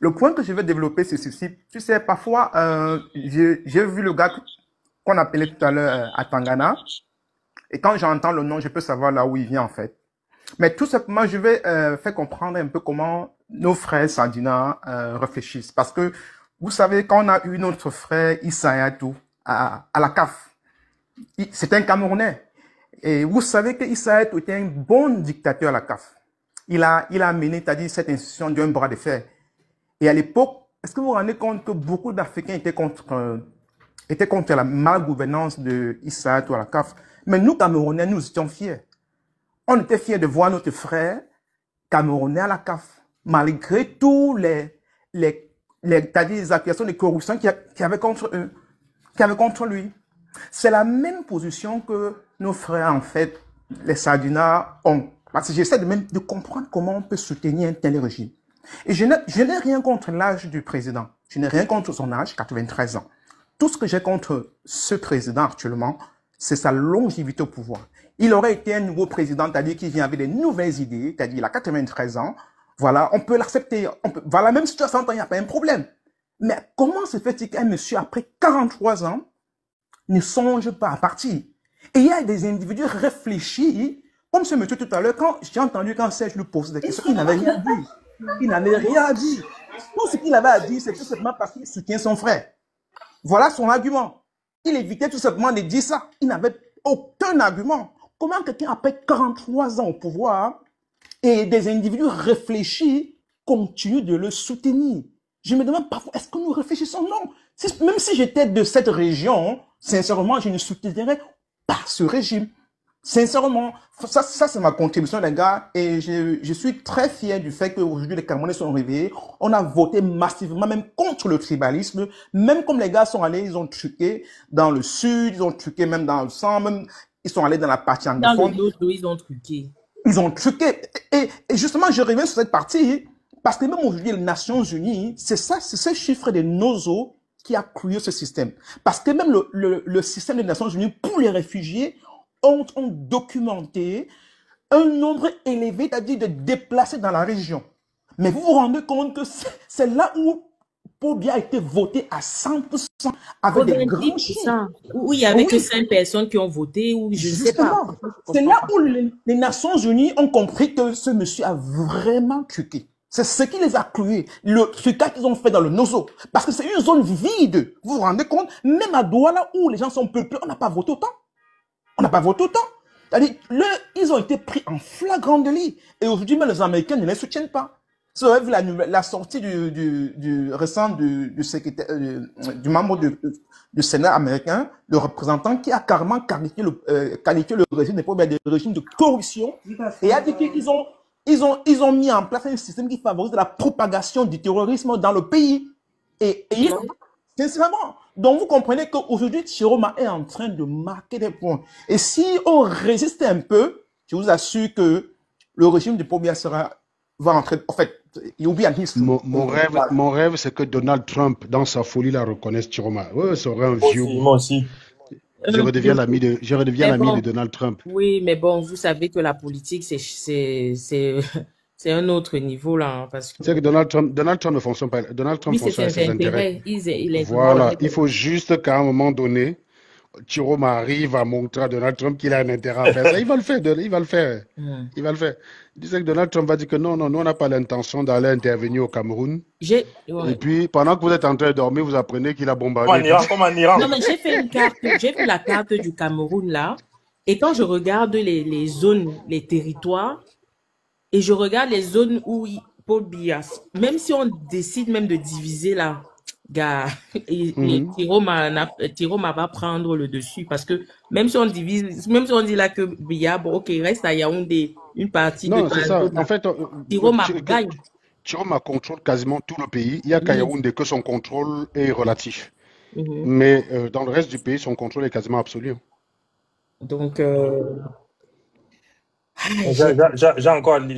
Speaker 14: Le point que je vais développer, c'est ceci. Tu sais, parfois, j'ai vu le gars qu'on appelait tout à l'heure à Tangana. Et quand j'entends le nom, je peux savoir là où il vient en fait. Mais tout simplement, je vais faire comprendre un peu comment nos frères Sandina réfléchissent. Parce que, vous savez, quand on a eu notre frère Issa Hayatou à la CAF, c'était un Camerounais. Et vous savez que Issa Hayatou était un bon dictateur à la CAF. Il a mené, c'est-à-dire cette institution d'un bras de fer. Et à l'époque, est-ce que vous vous rendez compte que beaucoup d'Africains étaient contre la malgouvernance de Issa Hayatou à la CAF? Mais nous, Camerounais, nous étions fiers. On était fiers de voir notre frère Camerounais à la CAF, malgré tous les accusations de corruption qu'il y avait contre eux, qu'il y avait contre lui. C'est la même position que nos frères, en fait, les Sardina ont. Parce que j'essaie de comprendre comment on peut soutenir un tel régime. Et je n'ai rien contre l'âge du président. Je n'ai rien contre son âge, 93 ans. Tout ce que j'ai contre ce président actuellement, c'est sa longévité au pouvoir. Il aurait été un nouveau président, c'est-à-dire qui vient avec des nouvelles idées, c'est-à-dire il a 93 ans. Voilà, on peut l'accepter. Voilà, même si tu as 100 ans, il n'y a pas un problème. Mais comment se fait-il qu'un monsieur, après 43 ans, ne songe pas à partir? Et il y a des individus réfléchis, comme ce monsieur tout à l'heure, quand j'ai entendu quand Serge lui pose des questions, il n'avait rien dit. Il n'avait rien dit. Tout ce qu'il avait à dire, c'est tout simplement parce qu'il soutient son frère. Voilà son argument. Il évitait tout simplement de dire ça. Il n'avait aucun argument. Comment quelqu'un, après 43 ans au pouvoir, et des individus réfléchis, continuent de le soutenir? Je me demande parfois, est-ce que nous réfléchissons? Non. Même si j'étais de cette région, sincèrement, je ne soutiendrais pas ce régime. Sincèrement, ça c'est ma contribution, les gars, et je suis très fier du fait qu'aujourd'hui les Camerounais sont réveillés. On a voté massivement, même contre le tribalisme, même comme les gars sont allés, ils ont truqué dans le sud, ils ont truqué même dans le centre, même ils sont allés dans la partie anglophone.
Speaker 13: Dans le nord, ils ont truqué.
Speaker 14: Ils ont truqué. Et justement, je reviens sur cette partie, parce que même aujourd'hui, les Nations Unies, c'est ce chiffre des NOZO qui a créé ce système. Parce que même le système des Nations Unies pour les réfugiés ont documenté un nombre élevé, c'est-à-dire de déplacés dans la région. Mais vous vous rendez compte que c'est là où Paul Biya a été voté à 100% avec des grands chiffres.
Speaker 13: Où il n'y avait que 5 personnes qui ont voté, ou je ne sais pas.
Speaker 14: C'est là où les Nations Unies ont compris que ce monsieur a vraiment truqué. C'est ce qui les a cloués, le trucage qu'ils ont fait dans le Nozo. Parce que c'est une zone vide. Vous vous rendez compte? Même à Douala, où les gens sont peuplés, on n'a pas voté autant. On n'a pas voté autant. C'est-à-dire, ils ont été pris en flagrant délit. Et aujourd'hui, même les Américains ne les soutiennent pas. Si vous avez vu la sortie récent du secrétaire, du membre du Sénat américain, le représentant qui a carrément qualifié le régime des problèmes, des régimes de corruption, et a dit qu'ils ont mis en place un système qui favorise la propagation du terrorisme dans le pays. Et sincèrement, donc vous comprenez qu'aujourd'hui, Chiroma est en train de marquer des points. Et si on résiste un peu, je vous assure que le régime de Paul Biya va entrer, en fait,
Speaker 1: mon rêve, c'est que Donald Trump, dans sa folie, la reconnaisse Chiroma. Ouais, ça aurait un vieux.
Speaker 2: Moi aussi.
Speaker 1: Je redeviens l'ami de Donald Trump.
Speaker 13: Oui, mais bon, vous savez que la politique, c'est un autre niveau, là. Hein, parce que...
Speaker 1: C'est que Donald Trump ne fonctionne pas. Donald Trump fonctionne avec ses intérêts. Voilà. Il faut juste qu'à un moment donné, Chiroma arrive à montrer à Donald Trump qu'il a un intérêt à faire ça. Il va le faire. Il va le faire. Il va le faire. Il disait que Donald Trump va dire que non, nous, on n'a pas l'intention d'aller intervenir au Cameroun. Et puis, pendant que vous êtes en train de dormir, vous apprenez qu'il a bombardé.
Speaker 2: Comme en Iran.
Speaker 13: Non, mais j'ai fait la carte du Cameroun, là. Et quand je regarde les zones, les territoires, et je regarde les zones où Paul Biya, même si on décide même de diviser là, gars, Tiroma va prendre le dessus, parce que même si on divise, même si on dit là que Biya, bon, ok, il reste à Yaoundé une partie
Speaker 1: non, c'est ça. En fait,
Speaker 13: Tiroma gagne.
Speaker 1: Tiroma contrôle quasiment tout le pays. Il y a qu'à Yaoundé que son contrôle est relatif. Mais dans le reste du pays, son contrôle est quasiment absolu.
Speaker 13: Donc,
Speaker 2: j'ai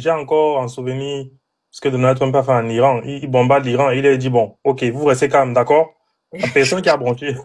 Speaker 2: encore en souvenir ce que Donald Trump a fait en Iran. Il bombarde l'Iran et il a dit, bon, ok, vous restez calme, d'accord? La personne qui a bronché.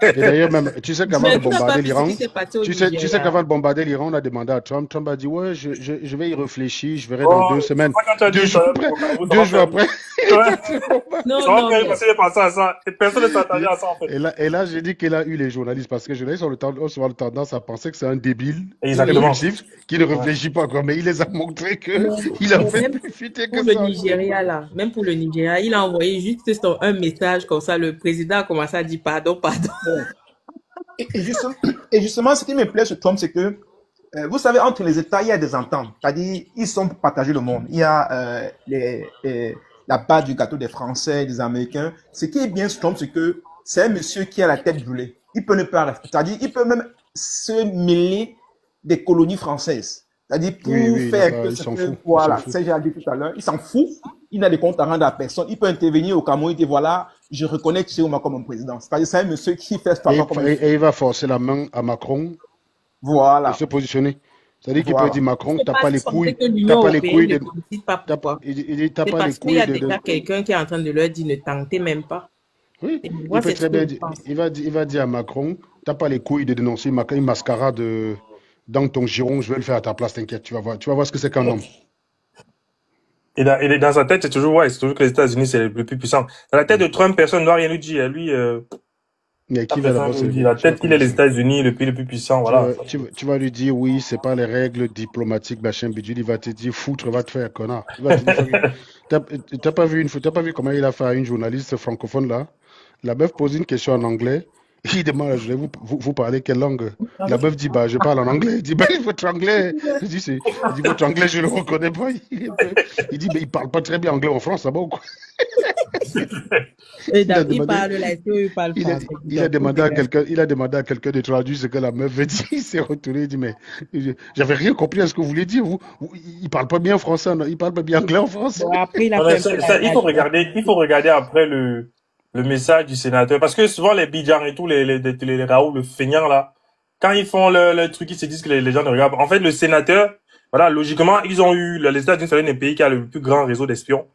Speaker 1: Et d'ailleurs, même, tu sais qu'avant de
Speaker 13: Mais tu n'as pas
Speaker 1: bombarder
Speaker 13: vu ce
Speaker 1: l'Iran,
Speaker 13: qui s'est passé au
Speaker 1: tu sais
Speaker 13: Nigeria.
Speaker 1: qu'avant de bombarder l'Iran, on a demandé à Trump. Trump a dit, ouais, je vais y réfléchir, je verrai dans
Speaker 2: Oh,
Speaker 1: 2
Speaker 2: c'est
Speaker 1: semaines.
Speaker 2: pas quand tu as dit
Speaker 1: 2 jours
Speaker 2: ça,
Speaker 1: après,
Speaker 2: au Cameroun, ça
Speaker 1: 2
Speaker 2: va
Speaker 1: jours
Speaker 2: faire.
Speaker 1: après.
Speaker 2: Ouais.
Speaker 13: Non,
Speaker 2: Ça va
Speaker 13: non,
Speaker 2: faire
Speaker 13: mais
Speaker 2: passer par ça à ça. Et personne ne s'attendait à ça, en fait.
Speaker 1: Et là, j'ai dit qu'il a eu les journalistes parce que les journalistes ont souvent tendance à penser que c'est un débile
Speaker 2: Exactement.
Speaker 1: impulsif qui ne
Speaker 2: Ouais.
Speaker 1: réfléchit pas, quoi. Mais il les a montré que
Speaker 13: mais,
Speaker 1: il a
Speaker 13: mais
Speaker 1: fait
Speaker 13: même
Speaker 1: plus fuiter
Speaker 13: pour
Speaker 1: que
Speaker 13: le
Speaker 1: ça.
Speaker 13: Nigeria, là, même pour le Nigeria, il a envoyé juste un message comme ça. Le président a commencé à dire pardon, pardon.
Speaker 14: Bon. Et justement, ce qui me plaît sur Trump, c'est que, vous savez, entre les États, il y a des ententes. C'est-à-dire, ils sont pour partager le monde. Il y a la part du gâteau des Français, des Américains. Ce qui est bien sur Trump, c'est que c'est un monsieur qui a la tête brûlée. Il peut ne pas rester. C'est-à-dire, il peut même se mêler des colonies françaises. C'est-à-dire, pour
Speaker 1: Oui,
Speaker 14: faire que
Speaker 1: il
Speaker 14: ce
Speaker 1: s'en
Speaker 14: que,
Speaker 1: fout.
Speaker 14: voilà, c'est j'ai dit tout à l'heure, il s'en fout. Il n'a des comptes à rendre à personne. Il peut intervenir au Cameroun et dire, voilà, je reconnais Chioma comme un président. C'est-à-dire, c'est un monsieur qui fait ce comme un
Speaker 1: Et il va forcer la main à Macron de
Speaker 14: voilà.
Speaker 1: se positionner. C'est-à-dire qu'il peut
Speaker 14: Voilà.
Speaker 1: dire Macron,
Speaker 13: C'est
Speaker 1: t'as
Speaker 13: pas
Speaker 1: pas les
Speaker 13: si
Speaker 1: couilles,
Speaker 13: que
Speaker 1: t'as
Speaker 13: l'Union
Speaker 1: pas les
Speaker 13: européenne
Speaker 1: couilles
Speaker 13: ne
Speaker 1: de,
Speaker 13: décide pas pourquoi.
Speaker 1: il dit, t'as
Speaker 13: C'est
Speaker 1: pas les
Speaker 13: parce qu'il y
Speaker 1: couilles
Speaker 13: a déjà quelqu'un qui est en train de leur dire ne tentez même pas.
Speaker 1: Oui,
Speaker 13: Et moi,
Speaker 1: il peut
Speaker 13: c'est ce
Speaker 1: très
Speaker 13: que
Speaker 1: bien
Speaker 13: je
Speaker 1: dire,
Speaker 13: pense.
Speaker 1: il va dire à Macron, t'as pas les couilles de dénoncer une mascarade dans ton giron, je vais le faire à ta place, t'inquiète, tu vas voir ce que c'est qu'un homme.
Speaker 2: Et dans sa tête, c'est toujours que les États-Unis, c'est le plus puissant. Dans la tête de Trump, personne ne doit rien lui dire. Lui,
Speaker 1: Mais qui va d'abord
Speaker 2: lui dit. La tête, il est les États-Unis, le pays le plus puissant, voilà.
Speaker 1: Tu vas lui dire, oui, c'est pas les règles diplomatiques, machin, bidule, il va te dire, foutre, va te faire, connard. Il va te dire, t'as pas vu comment il a fait à une journaliste francophone, là? La meuf pose une question en anglais. Il demande, je vais vous parler quelle langue? La meuf dit, bah, je parle en anglais. Il dit, bah, votre anglais. Il dit, votre anglais, je le reconnais pas. Il dit, mais il parle pas très bien anglais en France, là-bas ou quoi?
Speaker 13: Il parle là, il parle français.
Speaker 1: Il a demandé à quelqu'un de traduire ce que la meuf veut dire. Il s'est retourné, il dit, mais j'avais rien compris à ce que vous vouliez dire. Il parle pas bien français, non? Il parle pas bien anglais en France.
Speaker 13: Bon, après, il
Speaker 2: faut regarder après le message du sénateur. Parce que souvent, les Bidjan et tout, les Raoul, le feignant, là, quand ils font le truc, ils se disent que les gens ne regardent pas. En fait, le sénateur, voilà, logiquement, ils ont eu, les États-Unis, c'est l'un des pays qui a le plus grand réseau d'espions.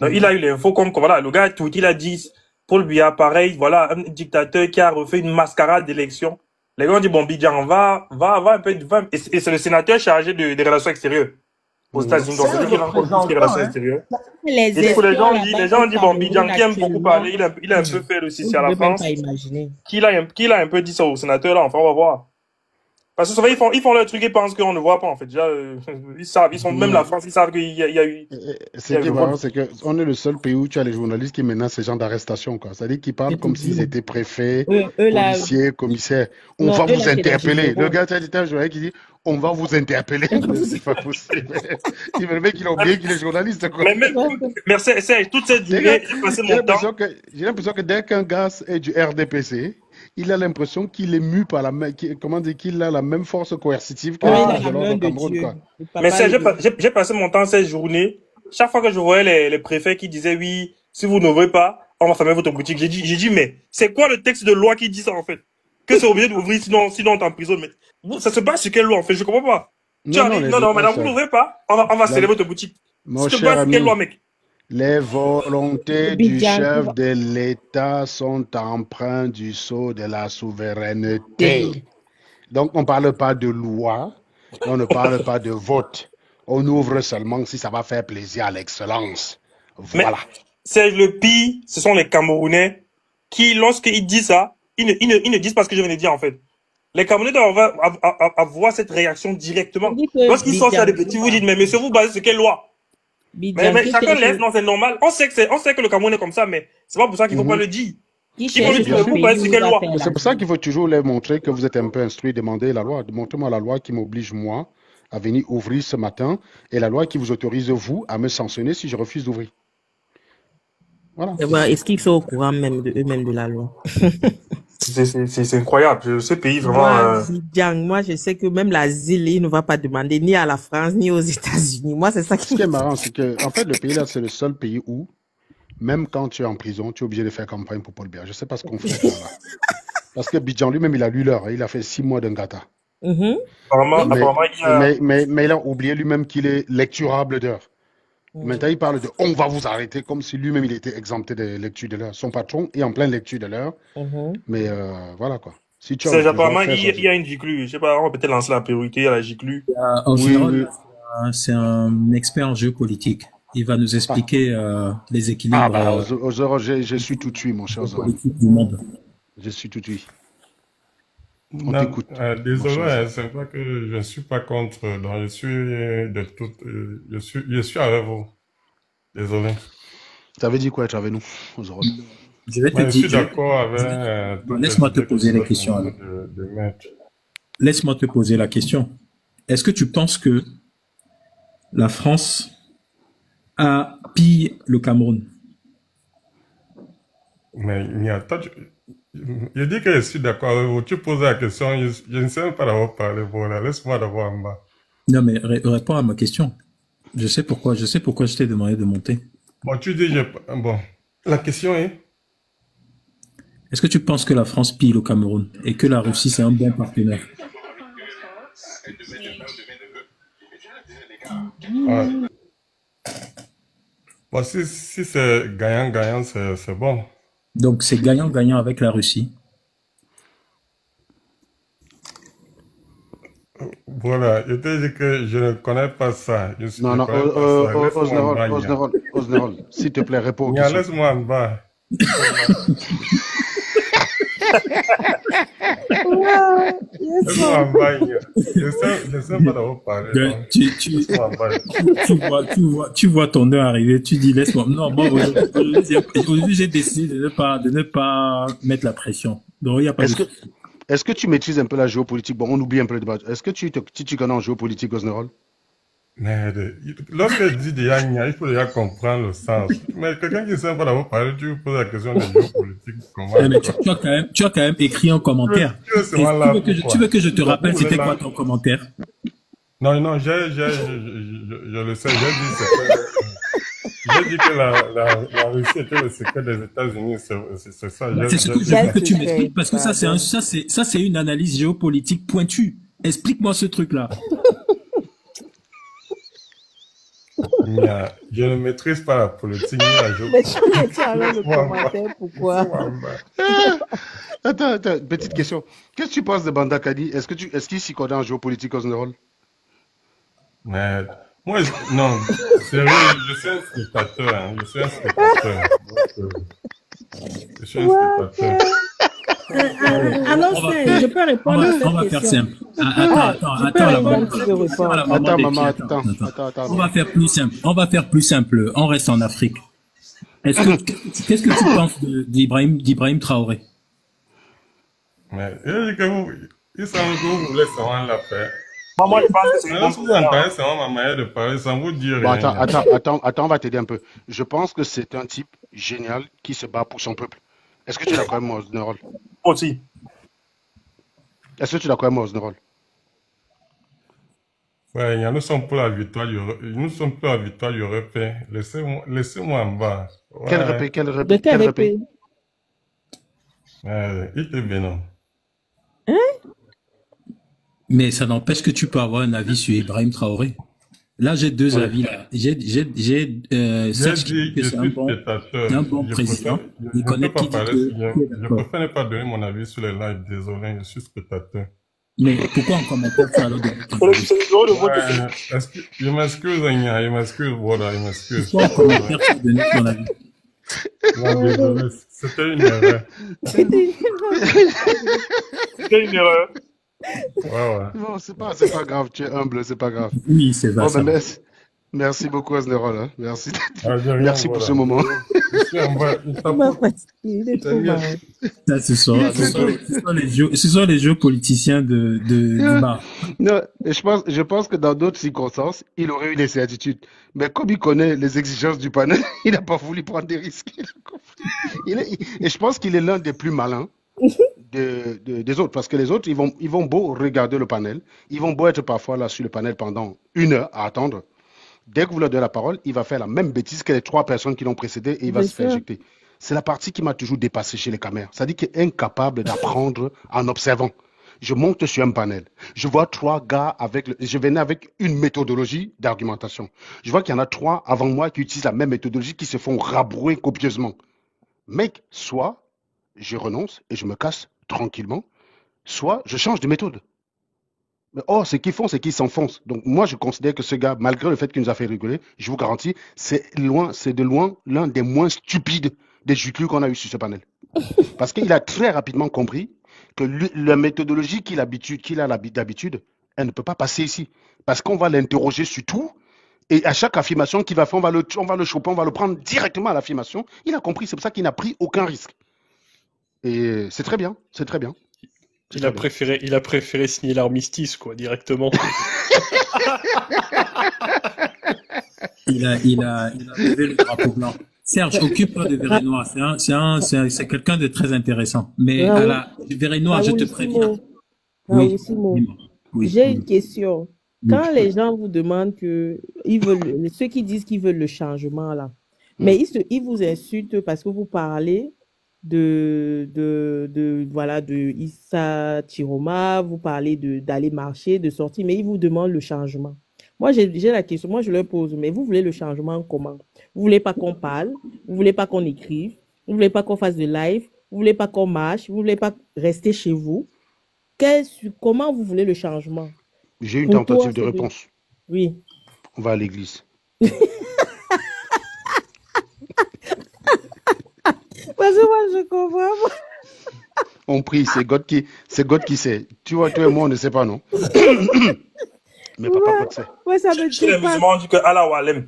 Speaker 2: Donc, il a eu l'info comme, voilà, le gars, tout, il a dit, Paul Biya, pareil, voilà, un dictateur qui a refait une mascarade d'élection. Les gars ont dit, bon, Bidjan, va un peu, et c'est le sénateur chargé des relations extérieures aux États-Unis. Donc, c'est lui qui rencontre toutes les relations extérieures. Et du coup, les gens ont dit, bon, Bidjan, qui aime beaucoup parler, il a un peu fait le Sissi à la France. Qui a un peu dit ça au sénateur, là, enfin, on va voir. Parce que souvent, ils font leur truc et pensent qu'on ne voit pas, en fait. Déjà, ils savent, même la France, ils savent qu'il y a eu.
Speaker 1: Ce qui est marrant, c'est qu'on est le seul pays où tu as les journalistes qui menacent ces gens d'arrestation, quoi. C'est-à-dire qu'ils parlent comme s'ils étaient préfets, policiers, commissaires. On va vous interpeller. Le gars, tu as dit, un journaliste qui dit, on va vous interpeller. C'est pas possible. Le mec, il a oublié qu'il est journaliste, quoi.
Speaker 2: Mais c'est toute cette durée,
Speaker 1: j'ai l'impression que dès qu'un gars est du RDPC, il a l'impression qu'il est mu par qu'il a la même force coercitive que les violents au Cameroun, quoi.
Speaker 2: Mais j'ai passé mon temps cette journée. Chaque fois que je voyais les préfets qui disaient, oui, si vous n'ouvrez pas, on va fermer votre boutique. J'ai dit, mais c'est quoi le texte de loi qui dit ça, en fait? Que c'est obligé d'ouvrir, sinon on t'emprisonne. Mais ça se base sur quelle loi, en fait? Je comprends pas. Non, madame, vous n'ouvrez pas, on va sceller votre boutique.
Speaker 1: Mon cher ami, quelle loi, mec? Les volontés du chef de l'État sont empreintes du sceau de la souveraineté. Donc, on ne parle pas de loi, on ne parle pas de vote. On ouvre seulement si ça va faire plaisir à l'excellence. Voilà.
Speaker 2: Mais c'est le pire, ce sont les Camerounais qui, lorsqu'ils disent ça, ils ne disent pas ce que je viens de dire, en fait. Les Camerounais doivent avoir cette réaction directement. Lorsqu'ils sont sur des petits, vous dites, mais monsieur, vous basez sur quelle loi? Mais chacun laisse, non, c'est normal. On sait que le Cameroun est comme ça, mais c'est pas pour ça qu'il faut pas le dire.
Speaker 1: C'est pour ça qu'il faut toujours leur montrer que vous êtes un peu instruit, demander la loi. Montrez-moi la loi qui m'oblige, moi, à venir ouvrir ce matin et la loi qui vous autorise, vous, à me sanctionner si je refuse d'ouvrir. Voilà.
Speaker 13: Est-ce qu'ils sont au courant même eux-mêmes de la loi?
Speaker 2: C'est incroyable. Ce pays, vraiment.
Speaker 13: Moi, je sais que même l'asile, il ne va pas demander ni à la France, ni aux États-Unis. Moi, c'est ça qui
Speaker 1: Ce qui est marrant, c'est que, en fait, le pays là, c'est le seul pays où, même quand tu es en prison, tu es obligé de faire campagne pour Paul Biya. Je ne sais pas ce qu'on fait là. Parce que Bidjan lui-même, il a lu l'heure. Il a fait 6 mois d'un gata.
Speaker 2: Apparemment,
Speaker 1: mais il a oublié lui-même qu'il est lecturable d'heure. Maintenant, il parle de on va vous arrêter comme si lui-même il était exempté de lecture de l'heure. Son patron est en pleine lecture de l'heure. Mais voilà quoi. Si tu as
Speaker 2: C'est
Speaker 1: le pouvoir,
Speaker 2: apparemment,
Speaker 1: fais
Speaker 2: il
Speaker 1: ça.
Speaker 2: y a une giclue. Je sais pas, on va peut-être lancer la priorité à la giclue.
Speaker 3: En
Speaker 1: Oui,
Speaker 3: général,
Speaker 1: oui.
Speaker 3: c'est un expert en géopolitique. Il va nous
Speaker 1: Ah,
Speaker 3: expliquer les équilibres
Speaker 1: bah, aux heures, je suis tout tué, mon cher Zoran.
Speaker 3: politiques du monde.
Speaker 1: Je suis tout tué. On
Speaker 15: Non,
Speaker 1: t'écoute, mon cher
Speaker 15: désolé,
Speaker 1: Zoran.
Speaker 15: c'est pas que je ne suis pas contre, donc je suis de tout, je suis avec vous. Désolé.
Speaker 1: Tu avais dit quoi être avec nous, Zoran?
Speaker 3: Je vais te
Speaker 15: Mais je suis
Speaker 3: dire,
Speaker 15: d'accord avec toutes les
Speaker 3: laisse-moi te
Speaker 15: idées que
Speaker 3: poser
Speaker 15: vous
Speaker 3: les
Speaker 15: êtes en
Speaker 3: questions.
Speaker 15: train
Speaker 3: Alors.
Speaker 15: de mettre.
Speaker 3: Laisse-moi te poser la question. Est-ce que tu penses que la France a pillé le Cameroun?
Speaker 15: Mais il y a je dis que je suis d'accord avec vous. Tu poses la question, je ne sais même pas d'avoir parlé. Voilà, laisse-moi d'abord en bas.
Speaker 3: Non, mais réponds à ma question. Je sais pourquoi je t'ai demandé de monter.
Speaker 15: Bon, tu dis, bon, la question est,
Speaker 3: Est-ce que tu penses que la France pille le Cameroun et que la Russie, c'est un bon partenaire?
Speaker 15: bon, si c'est gagnant-gagnant, c'est bon.
Speaker 3: Donc, c'est gagnant-gagnant avec la Russie.
Speaker 15: Voilà, je te dis que je ne connais pas ça.
Speaker 1: Non, non,
Speaker 15: connais pas ça. Laisse-moi en bas, Nia.
Speaker 1: Osnerol, s'il te plaît, réponds aux
Speaker 15: Nia,
Speaker 1: questions.
Speaker 15: laisse-moi en bas. Laisse-moi en bas, Nia. Je ne sais pas d'avoir parlé. donc laisse-moi en bas.
Speaker 3: Tu vois ton heure arriver, tu dis laisse-moi. Non, moi, aujourd'hui, j'ai décidé de ne pas mettre la pression. Donc, il n'y a pas de...
Speaker 1: Est-ce que tu maîtrises un peu la géopolitique? Bon, on oublie un peu le débat. Est-ce que tu connais en géopolitique, Osnerol?
Speaker 15: Merde. Lorsqu'elle dit déjà Nia, il faut déjà comprendre le sens. Mais quelqu'un qui ne sait pas d'avoir parlé, tu poses la question de géopolitique. Comment,
Speaker 3: mais tu as quand même écrit un commentaire. Tu veux que je te rappelle c'était quoi ton commentaire?
Speaker 15: Non, je le sais. J'ai dit que la Russie était le secret des États-Unis. C'est ça.
Speaker 3: C'est ce que je veux que tu m'expliques parce que ça c'est une analyse géopolitique pointue. Explique-moi ce truc-là.
Speaker 15: Je ne maîtrise pas la politique ni la géopolitique.
Speaker 16: Mais tu as le commentaire, pourquoi?
Speaker 1: Attends, petite question. Qu'est-ce que tu penses de Banda Kadi? Est-ce qu'il s'y connaît en géopolitique, Osnerol?
Speaker 15: Mais moi, non, sérieux, je suis un spectateur. Hein. Je suis un spectateur. Je suis un spectateur.
Speaker 16: Alors, je peux répondre à cette question.
Speaker 3: On va faire simple. Attends, on va faire plus simple. On va faire plus simple. On reste en Afrique. Qu'est-ce que tu penses d'Ibrahim Traoré?
Speaker 15: Mais il dit que il semble que vous voulez savoir la paix.
Speaker 2: Moi, je pense que c'est
Speaker 15: bon. Vous entendez seulement ma manière de parler sans vous dire
Speaker 1: bon,
Speaker 15: rien.
Speaker 1: Attends, on va t'aider un peu. Je pense que c'est un type génial qui se bat pour son peuple. Est-ce que tu es d'accord avec moi, Osnerol?
Speaker 2: Aussi.
Speaker 15: Est-ce que tu es d'accord avec moi, Osnerol? Ouais, nous sommes pour la victoire du repère. Laissez-moi en bas. Ouais.
Speaker 1: Quel repère?
Speaker 15: Il était bien.
Speaker 16: Hein?
Speaker 3: Mais ça n'empêche que tu peux avoir un avis sur Ibrahim Traoré. Là, j'ai deux avis. Là. Serge qui dit que c'est un bon président. Il connaît qui dit que...
Speaker 15: Je préfère ne pas donner mon avis sur les lives. Désolé, je suis spectateur.
Speaker 3: Mais pourquoi en commentaire tu as
Speaker 15: Je m'excuse, Anya. Je m'excuse, voilà, je m'excuse.
Speaker 3: Pourquoi en commentaire tu as donné ton avis?
Speaker 15: Non, désolé, c'était une erreur.
Speaker 2: C'était une erreur.
Speaker 15: Ouais.
Speaker 1: Non, c'est pas grave, tu es humble, c'est pas grave.
Speaker 3: Oui, c'est vrai.
Speaker 1: Bon, ben, merci beaucoup, Osnerol. Hein. Merci, merci pour ce
Speaker 15: voilà.
Speaker 1: moment.
Speaker 3: Ce sont les jeux politiciens du bar.
Speaker 1: Non, je pense que dans d'autres circonstances, il aurait eu les certitudes. Mais comme il connaît les exigences du panel, il n'a pas voulu prendre des risques. Et je pense qu'il est l'un des plus malins des autres, parce que les autres, ils vont beau regarder le panel, ils vont beau être parfois là sur le panel pendant 1 heure à attendre. Dès que vous leur donnez la parole, il va faire la même bêtise que les 3 personnes qui l'ont précédé et il va se faire éjecter. C'est la partie qui m'a toujours dépassé chez les caméras. C'est-à-dire qu'il est incapable d'apprendre en observant. Je monte sur un panel. Je vois 3 gars je venais avec une méthodologie d'argumentation. Je vois qu'il y en a 3 avant moi qui utilisent la même méthodologie, qui se font rabrouer copieusement. Mec, soit je renonce et je me casse tranquillement, soit je change de méthode. Mais ce qu'ils font, c'est qu'ils s'enfoncent. Donc moi, je considère que ce gars, malgré le fait qu'il nous a fait rigoler, je vous garantis, c'est de loin l'un des moins stupides des juclus qu'on a eu sur ce panel. Parce qu'il a très rapidement compris que la méthodologie qu'il a d'habitude, elle ne peut pas passer ici. Parce qu'on va l'interroger sur tout, et à chaque affirmation qu'il va faire, on va le choper, on va le prendre directement à l'affirmation. Il a compris, c'est pour ça qu'il n'a pris aucun risque. Et c'est très bien, c'est très bien.
Speaker 17: Il a préféré signer l'armistice, quoi, directement.
Speaker 3: il a levé le drapeau blanc. Serge, occupe-toi de Vérénois. C'est quelqu'un de très intéressant. Mais Vérénois, je te préviens.
Speaker 16: Oui. J'ai une question. Quand les gens vous demandent ceux qui disent qu'ils veulent le changement, là, mais ils vous insultent parce que vous parlez de Issa Chiroma, vous parlez d'aller marcher, de sortir, mais ils vous demandent le changement. Moi, j'ai la question, moi je leur pose, mais vous voulez le changement comment? Vous voulez pas qu'on parle? Vous voulez pas qu'on écrive? Vous voulez pas qu'on fasse de live? Vous voulez pas qu'on marche? Vous voulez pas rester chez vous? Comment vous voulez le changement?
Speaker 1: J'ai une tentative de réponse.
Speaker 16: Oui.
Speaker 1: On va à l'église.
Speaker 16: Parce que moi, je comprends.
Speaker 1: On prie, c'est God qui sait. Tu vois, toi et moi, on ne sait pas, non? Mais papa, God sait.
Speaker 16: Ouais, ça me
Speaker 2: dit. Les musulmans disent que Allah Walem.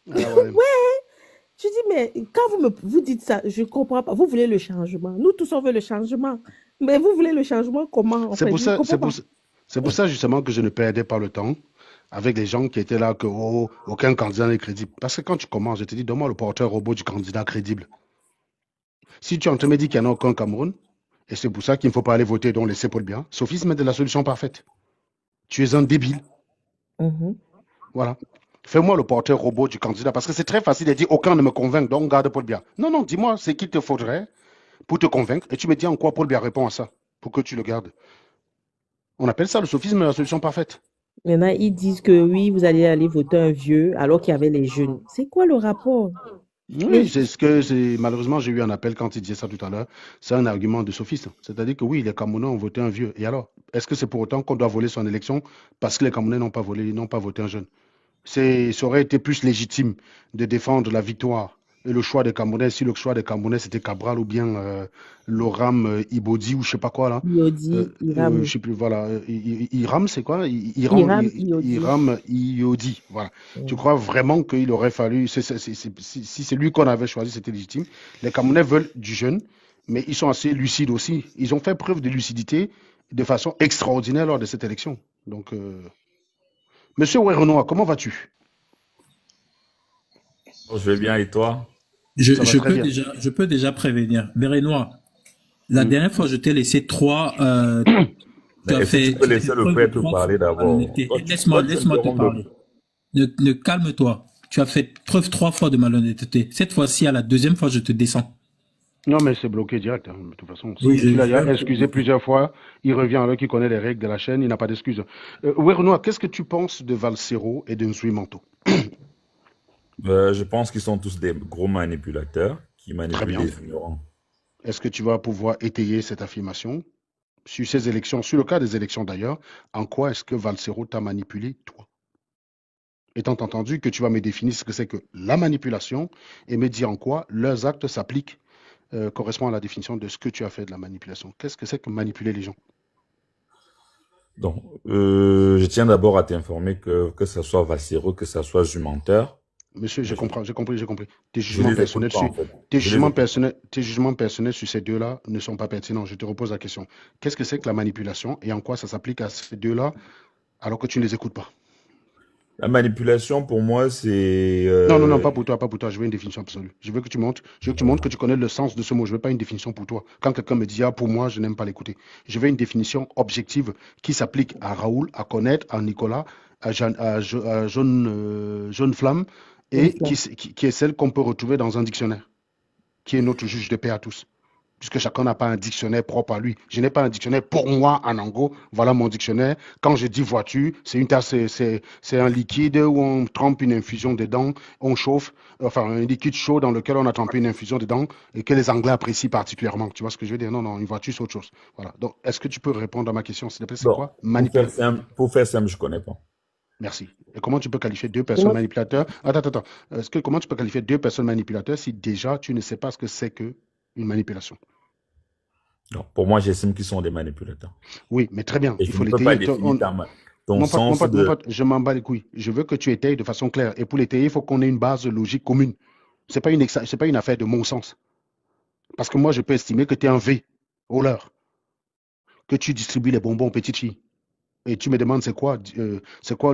Speaker 16: Ouais. Je dis, mais quand vous dites ça, je ne comprends pas. Vous voulez le changement. Nous tous, on veut le changement. Mais vous voulez le changement comment?
Speaker 1: C'est pour ça, justement, que je ne perdais pas le temps avec les gens qui étaient là, que aucun candidat n'est crédible. Parce que quand tu commences, je te dis, donne-moi le porteur robot du candidat crédible. Si tu es en train de me dire qu'il n'y en a aucun Cameroun, et c'est pour ça qu'il ne faut pas aller voter, donc laissez Paul Biya, sophisme est de la solution parfaite. Tu es un débile. Voilà. Fais-moi le porteur robot du candidat, parce que c'est très facile de dire aucun ne me convainc, donc garde Paul Biya. Non, dis-moi, c'est qu'il te faudrait pour te convaincre, et tu me dis en quoi Paul Biya répond à ça, pour que tu le gardes. On appelle ça le sophisme de la solution parfaite.
Speaker 16: Maintenant, ils disent que oui, vous allez aller voter un vieux, alors qu'il y avait les jeunes. C'est quoi le rapport?
Speaker 1: Oui, malheureusement, j'ai eu un appel quand il disait ça tout à l'heure. C'est un argument de sophiste. C'est-à-dire que oui, les Camerounais ont voté un vieux. Et alors, est-ce que c'est pour autant qu'on doit voler son élection parce que les Camerounais n'ont pas voté un jeune? Ça aurait été plus légitime de défendre la victoire et le choix des Camerounais si le choix des Camerounais c'était Cabral ou bien Loram Ibodi ou je sais pas quoi là.
Speaker 16: Iram.
Speaker 1: Je sais plus, voilà. Iram, c'est quoi? Iram Iodi. Voilà. Tu crois vraiment qu'il aurait fallu, si c'est lui qu'on avait choisi, c'était légitime. Les Camerounais veulent du jeune, mais ils sont assez lucides aussi. Ils ont fait preuve de lucidité de façon extraordinaire lors de cette élection. Donc, Monsieur Ouerenois, comment vas-tu?
Speaker 18: Je vais bien, et toi?
Speaker 3: Je peux déjà prévenir. Vérénois, la dernière fois, je t'ai laissé 3.
Speaker 18: Tu peux laisser le prêtre parler d'abord.
Speaker 3: Laisse-moi te parler. Ne calme-toi. Tu as fait preuve 3 fois de malhonnêteté. Cette fois-ci, à la deuxième fois, je te descends.
Speaker 1: Non, mais c'est bloqué direct, hein, de toute façon. Il a excusé plusieurs fois, il revient alors qu'il connaît les règles de la chaîne, il n'a pas d'excuse. Ouerenois, qu'est-ce que tu penses de Valsero et de Nsouimento?
Speaker 18: Je pense qu'ils sont tous des gros manipulateurs qui manipulent les ignorants.
Speaker 1: Est-ce que tu vas pouvoir étayer cette affirmation sur ces élections, sur le cas des élections d'ailleurs? En quoi est-ce que Valsero t'a manipulé, toi? Étant entendu que tu vas me définir ce que c'est que la manipulation et me dire en quoi leurs actes s'appliquent, correspond à la définition de ce que tu as fait de la manipulation. Qu'est-ce que c'est que manipuler les gens?
Speaker 18: Donc, je tiens d'abord à t'informer que ce soit Valsero, que ce soit Jumenteur.
Speaker 1: Monsieur, j'ai compris. Tes jugements personnels sur ces deux-là ne sont pas pertinents. Je te repose la question. Qu'est-ce que c'est que la manipulation et en quoi ça s'applique à ces deux-là alors que tu ne les écoutes pas?
Speaker 18: La manipulation, pour moi, c'est...
Speaker 1: Non, pas pour toi. Je veux une définition absolue. Je veux que tu montres que tu connais le sens de ce mot. Je veux pas une définition pour toi. Quand quelqu'un me dit, pour moi, je n'aime pas l'écouter. Je veux une définition objective qui s'applique à Raoul, à Connaître, à Nicolas, à Jaune Flamme, et qui est celle qu'on peut retrouver dans un dictionnaire, qui est notre juge de paix à tous. puisque chacun n'a pas un dictionnaire propre à lui. Je n'ai pas un dictionnaire pour moi en Ango. Voilà mon dictionnaire. Quand je dis voiture, c'est une tasse, c'est un liquide où on trempe une infusion dedans, on chauffe, enfin un liquide chaud dans lequel on a trempé une infusion dedans et que les Anglais apprécient particulièrement. Tu vois ce que je veux dire? Non, non, une voiture c'est autre chose. Voilà. Donc, est-ce que tu peux répondre à ma question, s'il te plaît? C'est
Speaker 18: Bon,
Speaker 1: quoi? Manipulation.
Speaker 18: pour faire simple, je connais pas.
Speaker 1: Merci. Et comment tu peux qualifier deux personnes manipulateurs? Attends. Comment tu peux qualifier deux personnes manipulateurs si déjà tu ne sais pas ce que c'est que une manipulation?
Speaker 18: Non, pour moi, j'estime qu'ils sont des manipulateurs.
Speaker 1: Oui, mais très bien.
Speaker 18: Et
Speaker 1: Il
Speaker 18: je
Speaker 1: faut
Speaker 18: ne peux pas
Speaker 1: l'étayer.
Speaker 18: définir ton
Speaker 1: Mon
Speaker 18: sens
Speaker 1: pote,
Speaker 18: de...
Speaker 1: je m'en bats les couilles. Je veux que tu étayes de façon claire. Et pour l'étayer, il faut qu'on ait une base logique commune. C'est pas une affaire de mon sens. Parce que moi, je peux estimer que tu es un V, au leurre, que tu distribues les bonbons aux petites filles. Et tu me demandes c'est quoi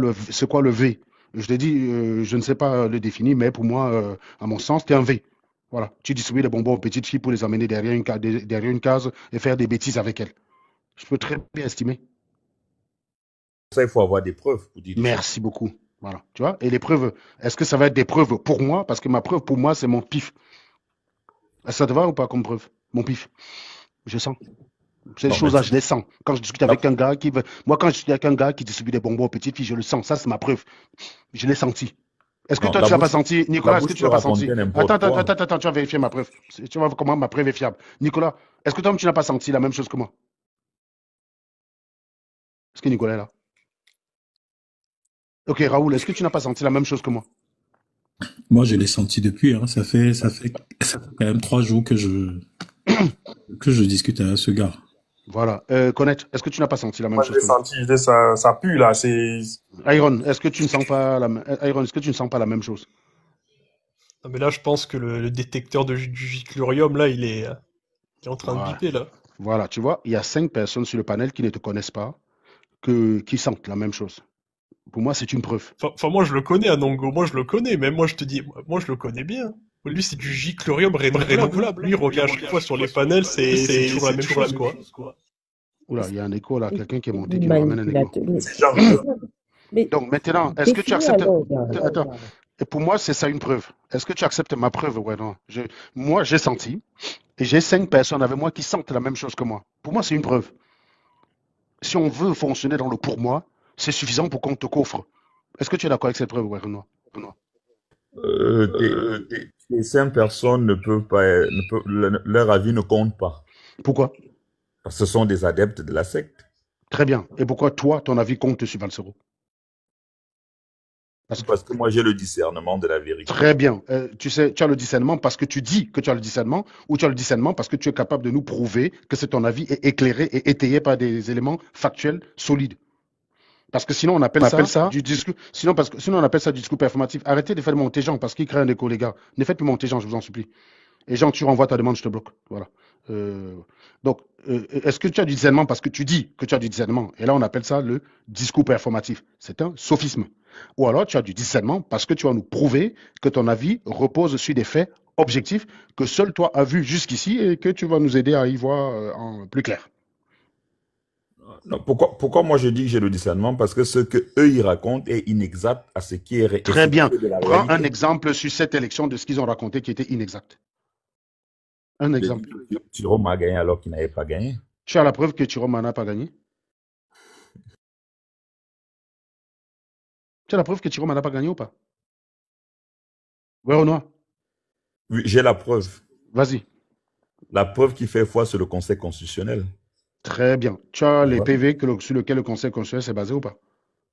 Speaker 1: le V. Je te dis, je ne sais pas le définir, mais pour moi, à mon sens, tu es un V. Voilà. Tu distribues les bonbons aux petites filles pour les amener derrière une case et faire des bêtises avec elles. Je peux très bien estimer.
Speaker 18: Ça, il faut avoir des preuves pour dire.
Speaker 1: Merci beaucoup. Voilà. Tu vois? Et les preuves, est-ce que ça va être des preuves pour moi? Parce que ma preuve pour moi, c'est mon pif. Ça te va ou pas comme preuve? Mon pif. Je sens. Ces choses-là, je les sens. Quand je discute avec un gars qui veut. Moi, quand je discute avec un gars qui distribue des bonbons aux petites filles, je le sens. Ça, c'est ma preuve. Je l'ai senti. Est-ce que toi, tu l'as pas senti? Nicolas, est-ce que tu l'as pas senti? Attends, tu vas vérifier ma preuve. Tu vas voir comment ma preuve est fiable. Nicolas, est-ce que toi, tu n'as pas senti la même chose que moi? Est-ce que Nicolas est là? Ok, Raoul, est-ce que tu n'as pas senti la même chose que moi?
Speaker 3: Moi, je l'ai senti depuis. Hein. Ça fait quand même 3 jours que je discute avec ce gars.
Speaker 1: Voilà. Connaître, est-ce que tu n'as pas senti la même
Speaker 2: Moi,
Speaker 1: chose
Speaker 2: je l'ai senti, ça pue là.
Speaker 1: Iron, est-ce que tu ne sens pas la même chose?
Speaker 17: Non, mais là, je pense que le détecteur du giclurium, là, il est en train de biper, là.
Speaker 1: Voilà, tu vois, il y a 5 personnes sur le panel qui ne te connaissent pas, qui sentent la même chose. Pour moi, c'est une preuve.
Speaker 17: Enfin, moi, je le connais, Anongo. Moi, je le connais. Même moi, je te dis, moi, je le connais bien. Lui, c'est du giclurium renouvelable. Lui, il revient à chaque fois sur les panels, c'est toujours la même chose, quoi.
Speaker 1: Oula, il y a un écho là, quelqu'un qui est monté, qui me ramène un écho. Donc maintenant, est-ce que tu acceptes... Attends, et pour moi, c'est ça une preuve. Est-ce que tu acceptes ma preuve? Ouais, non. Moi, j'ai senti, et j'ai 5 personnes avec moi qui sentent la même chose que moi. Pour moi, c'est une preuve. Si on veut fonctionner dans le pour moi, c'est suffisant pour qu'on te coffre. Est-ce que tu es d'accord avec cette preuve, ouais, Renoir?
Speaker 18: Les 5 personnes ne peuvent pas, leur avis ne compte pas.
Speaker 1: Pourquoi?
Speaker 18: Parce que ce sont des adeptes de la secte.
Speaker 1: Très bien. Et pourquoi toi, ton avis compte sur Valsero?
Speaker 18: Parce que moi, j'ai le discernement de la vérité.
Speaker 1: Très bien. Tu sais, tu as le discernement parce que tu dis que tu as le discernement, ou tu as le discernement parce que tu es capable de nous prouver que ton avis est éclairé et étayé par des éléments factuels solides. Parce que sinon, on appelle ça du discours. Sinon, on appelle ça du discours performatif. Arrêtez de faire monter Jean parce qu'il crée un écho, les gars. Ne faites plus monter Jean, je vous en supplie. Et Jean, tu renvoies ta demande, je te bloque. Voilà. Donc, est-ce que tu as du discernement parce que tu dis que tu as du discernement? Et là, on appelle ça le discours performatif. C'est un sophisme. Ou alors, tu as du discernement parce que tu vas nous prouver que ton avis repose sur des faits objectifs que seul toi as vu jusqu'ici et que tu vas nous aider à y voir en plus clair.
Speaker 18: Non, pourquoi moi je dis que j'ai le discernement? Parce que ce que eux ils racontent est inexact à ce qui est réel.
Speaker 1: Très bien. Prends un exemple sur cette élection de ce qu'ils ont raconté qui était inexact. Un exemple.
Speaker 18: Tiroma a gagné alors qu'il n'avait pas gagné.
Speaker 1: Tu as la preuve que Tiroma n'a pas gagné? Tu as la preuve que Tiroma n'a pas gagné ou pas? Ouais ou non?
Speaker 18: Oui, j'ai la preuve.
Speaker 1: Vas-y.
Speaker 18: La preuve qui fait foi sur le Conseil constitutionnel.
Speaker 1: Très bien. Tu as les PV sur lesquels le Conseil constitutionnel s'est basé ou pas?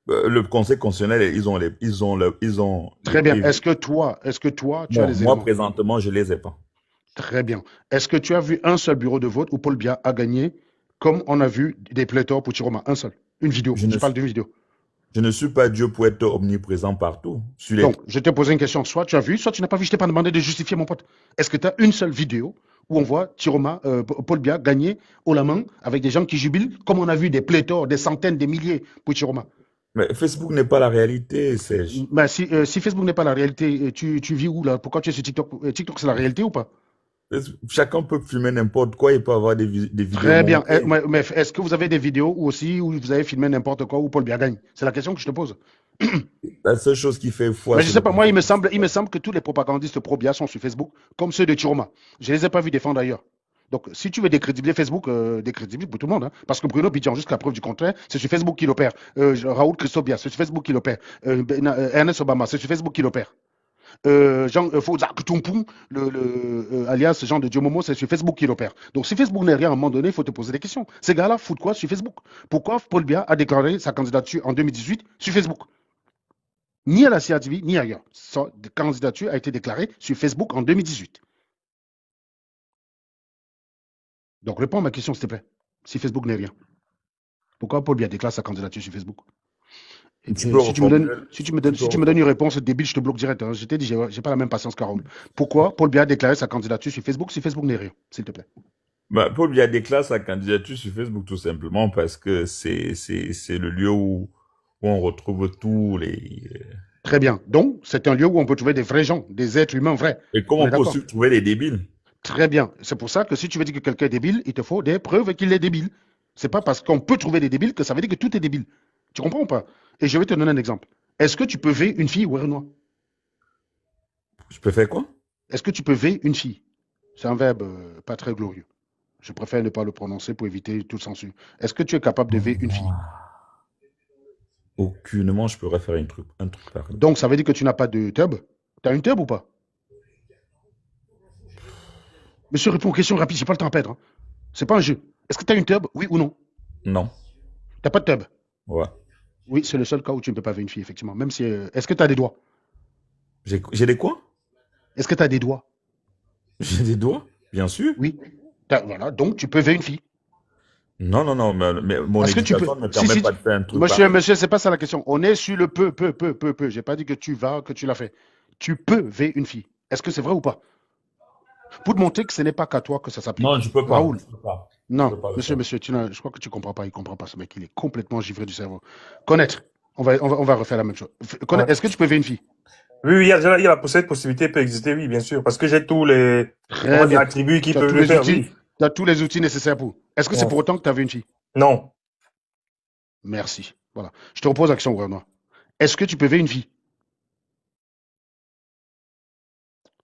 Speaker 18: Le Conseil constitutionnel, ils ont.
Speaker 1: Très bien. Est-ce que toi, tu as les éléments?
Speaker 18: Moi, présentement, je les ai pas.
Speaker 1: Très bien. Est-ce que tu as vu un seul bureau de vote où Paul Biya a gagné, comme on a vu des pléthores pour Tiroma? Un seul. Une vidéo. Je parle d'une vidéo.
Speaker 18: Je ne suis pas Dieu pour être omniprésent partout.
Speaker 1: Donc, je t'ai posé une question. Soit tu as vu, soit tu n'as pas vu. Je t'ai pas demandé de justifier, mon pote. Est-ce que tu as une seule vidéo où on voit Tiroma, Paul Biya gagner haut la main avec des gens qui jubilent, comme on a vu des pléthores, des centaines, des milliers pour Tiroma?
Speaker 18: Mais Facebook n'est pas la réalité, Serge.
Speaker 1: Ben, si Facebook n'est pas la réalité, tu vis où là? Pourquoi tu es sur TikTok? TikTok, c'est la réalité ou pas?
Speaker 18: Chacun peut filmer n'importe quoi, il peut avoir des vidéos.
Speaker 1: Très bien. Mais est-ce que vous avez des vidéos aussi où vous avez filmé n'importe quoi où Paul Biya gagne? C'est la question que je te pose.
Speaker 18: La seule chose qui fait foi.
Speaker 1: Mais je sais pas, moi, il me semble que tous les propagandistes pro-Biya sont sur Facebook, comme ceux de Tiroma. Je les ai pas vus défendre ailleurs. Donc, si tu veux décrédibiliser Facebook, décrédibilise pour tout le monde. Hein, parce que Bruno Bidjan, jusqu'à preuve du contraire, c'est sur Facebook qu'il opère. Raoul Christobia, c'est sur Facebook qu'il opère. Ernest Obama, c'est sur Facebook qu'il opère. Jean Fozak Tumpung, alias Jean de Diomomo, c'est sur Facebook qu'il opère. Donc, si Facebook n'est rien à un moment donné, il faut te poser des questions. Ces gars-là foutent quoi sur Facebook? Pourquoi Paul Biya a déclaré sa candidature en 2018 sur Facebook? Ni à la CIATV, ni ailleurs. Sa candidature a été déclarée sur Facebook en 2018. Donc, réponds à ma question, s'il te plaît. Si Facebook n'est rien. Pourquoi Paul Biya déclare sa candidature sur Facebook? Et si tu me donnes une réponse débile, je te bloque direct. Hein. Je t'ai dit, j'ai pas la même patience que Raoul. Pourquoi Paul Biya a déclaré sa candidature sur Facebook si Facebook n'est rien, s'il te plaît?
Speaker 18: Bah, Paul Biya déclare sa candidature sur Facebook tout simplement parce que c'est le lieu où on retrouve tous les...
Speaker 1: Très bien. Donc, c'est un lieu où on peut trouver des vrais gens, des êtres humains vrais.
Speaker 18: Et comment on peut aussi trouver les débiles?
Speaker 1: Très bien. C'est pour ça que si tu veux dire que quelqu'un est débile, il te faut des preuves qu'il est débile. C'est pas parce qu'on peut trouver des débiles que ça veut dire que tout est débile. Tu comprends ou pas? Et je vais te donner un exemple. Est-ce que tu peux V une fille ou un noir?
Speaker 18: Je peux faire quoi? Est-ce
Speaker 1: que tu peux V une fille? C'est un verbe pas très glorieux. Je préfère ne pas le prononcer pour éviter toute censure. Est-ce que tu es capable de V une fille?
Speaker 18: Aucunement, je pourrais faire un truc pareil.
Speaker 1: Donc, ça veut dire que tu n'as pas de tub? Tu as une tub ou pas? Monsieur, réponds aux questions rapides, j'ai pas le temps à perdre. Hein. C'est pas un jeu. Est-ce que tu as une tub, oui ou non?
Speaker 18: Non.
Speaker 1: T'as pas de tub?
Speaker 18: Ouais.
Speaker 1: Oui, c'est le seul cas où tu ne peux pas ver une fille, effectivement. Même si. Est-ce que tu as des doigts?
Speaker 18: J'ai des quoi?
Speaker 1: Est-ce que tu as des doigts?
Speaker 18: J'ai des doigts? Bien sûr.
Speaker 1: Oui. Voilà, donc tu peux ver une fille.
Speaker 18: Non, mais mon éducation ne me permet pas de faire un truc.
Speaker 1: Monsieur, c'est pas ça la question. On est sur le peu. J'ai pas dit que tu l'as fait. Tu peux ver une fille. Est-ce que c'est vrai ou pas? Pour te montrer que ce n'est pas qu'à toi que ça s'applique.
Speaker 18: Non, je peux pas.
Speaker 1: Raoul.
Speaker 18: Je peux pas.
Speaker 1: Non, monsieur, je crois que tu comprends pas. Il comprend pas, ce mec. Il est complètement givré du cerveau. Connaître. On va refaire la même chose. Ouais. Est-ce que tu peux ver une fille?
Speaker 2: Oui, il y a cette possibilité peut exister, oui, bien sûr. Parce que j'ai tous les attributs qui peuvent le faire.
Speaker 1: Tu as tous les outils nécessaires pour. Est-ce que c'est pour autant que tu as vu une fille?
Speaker 2: Non.
Speaker 1: Merci. Voilà. Je te repose la question, gouvernement. Est-ce que tu peux ver une fille?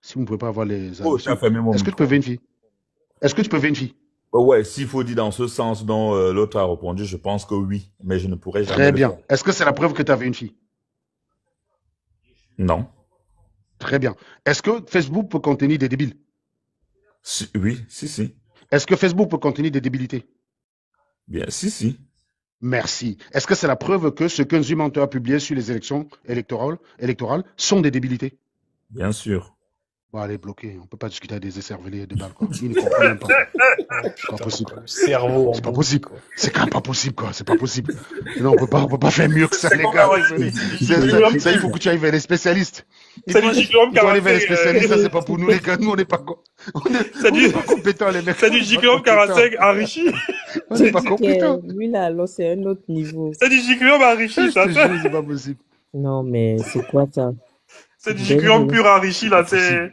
Speaker 1: Si vous ne pouvez pas avoir les... Est-ce que tu peux ver une fille? Est-ce que tu peux ver une fille?
Speaker 18: Ouais, s'il faut dire dans ce sens dont l'autre a répondu, je pense que oui, mais je ne pourrais jamais.
Speaker 1: Très bien. Est-ce que c'est la preuve que tu as vu une fille?
Speaker 18: Non.
Speaker 1: Très bien. Est-ce que Facebook peut contenir des débiles?
Speaker 18: Oui, si.
Speaker 1: Est-ce que Facebook peut contenir des débilités?
Speaker 18: Bien, si.
Speaker 1: Merci. Est-ce que c'est la preuve que ce que Zumanto a publié sur les élections électorales sont des débilités?
Speaker 18: Bien sûr.
Speaker 1: Bon, allez, bloqué. On ne peut pas discuter avec des écervelés de balles, quoi. Ils ne comprennent même pas. C'est pas possible.
Speaker 17: Cerveau.
Speaker 1: C'est pas possible. C'est quand même pas possible, quoi. C'est pas possible. Non, on peut pas faire mieux que ça, les gars. Ça, il faut que tu ailles vers les spécialistes. Il faut aller vers les spécialistes, ça, c'est pas pour nous, les gars. Nous, on n'est pas compétents, les mecs.
Speaker 2: C'est du Jiclum Karasek enrichi.
Speaker 1: On n'est pas compétents.
Speaker 16: Lui, là, c'est un autre niveau.
Speaker 2: C'est du Jiclum enrichi, ça.
Speaker 1: C'est pas possible.
Speaker 16: Non, mais c'est quoi ça?
Speaker 2: C'est du Jiclum pur enrichi, là. C'est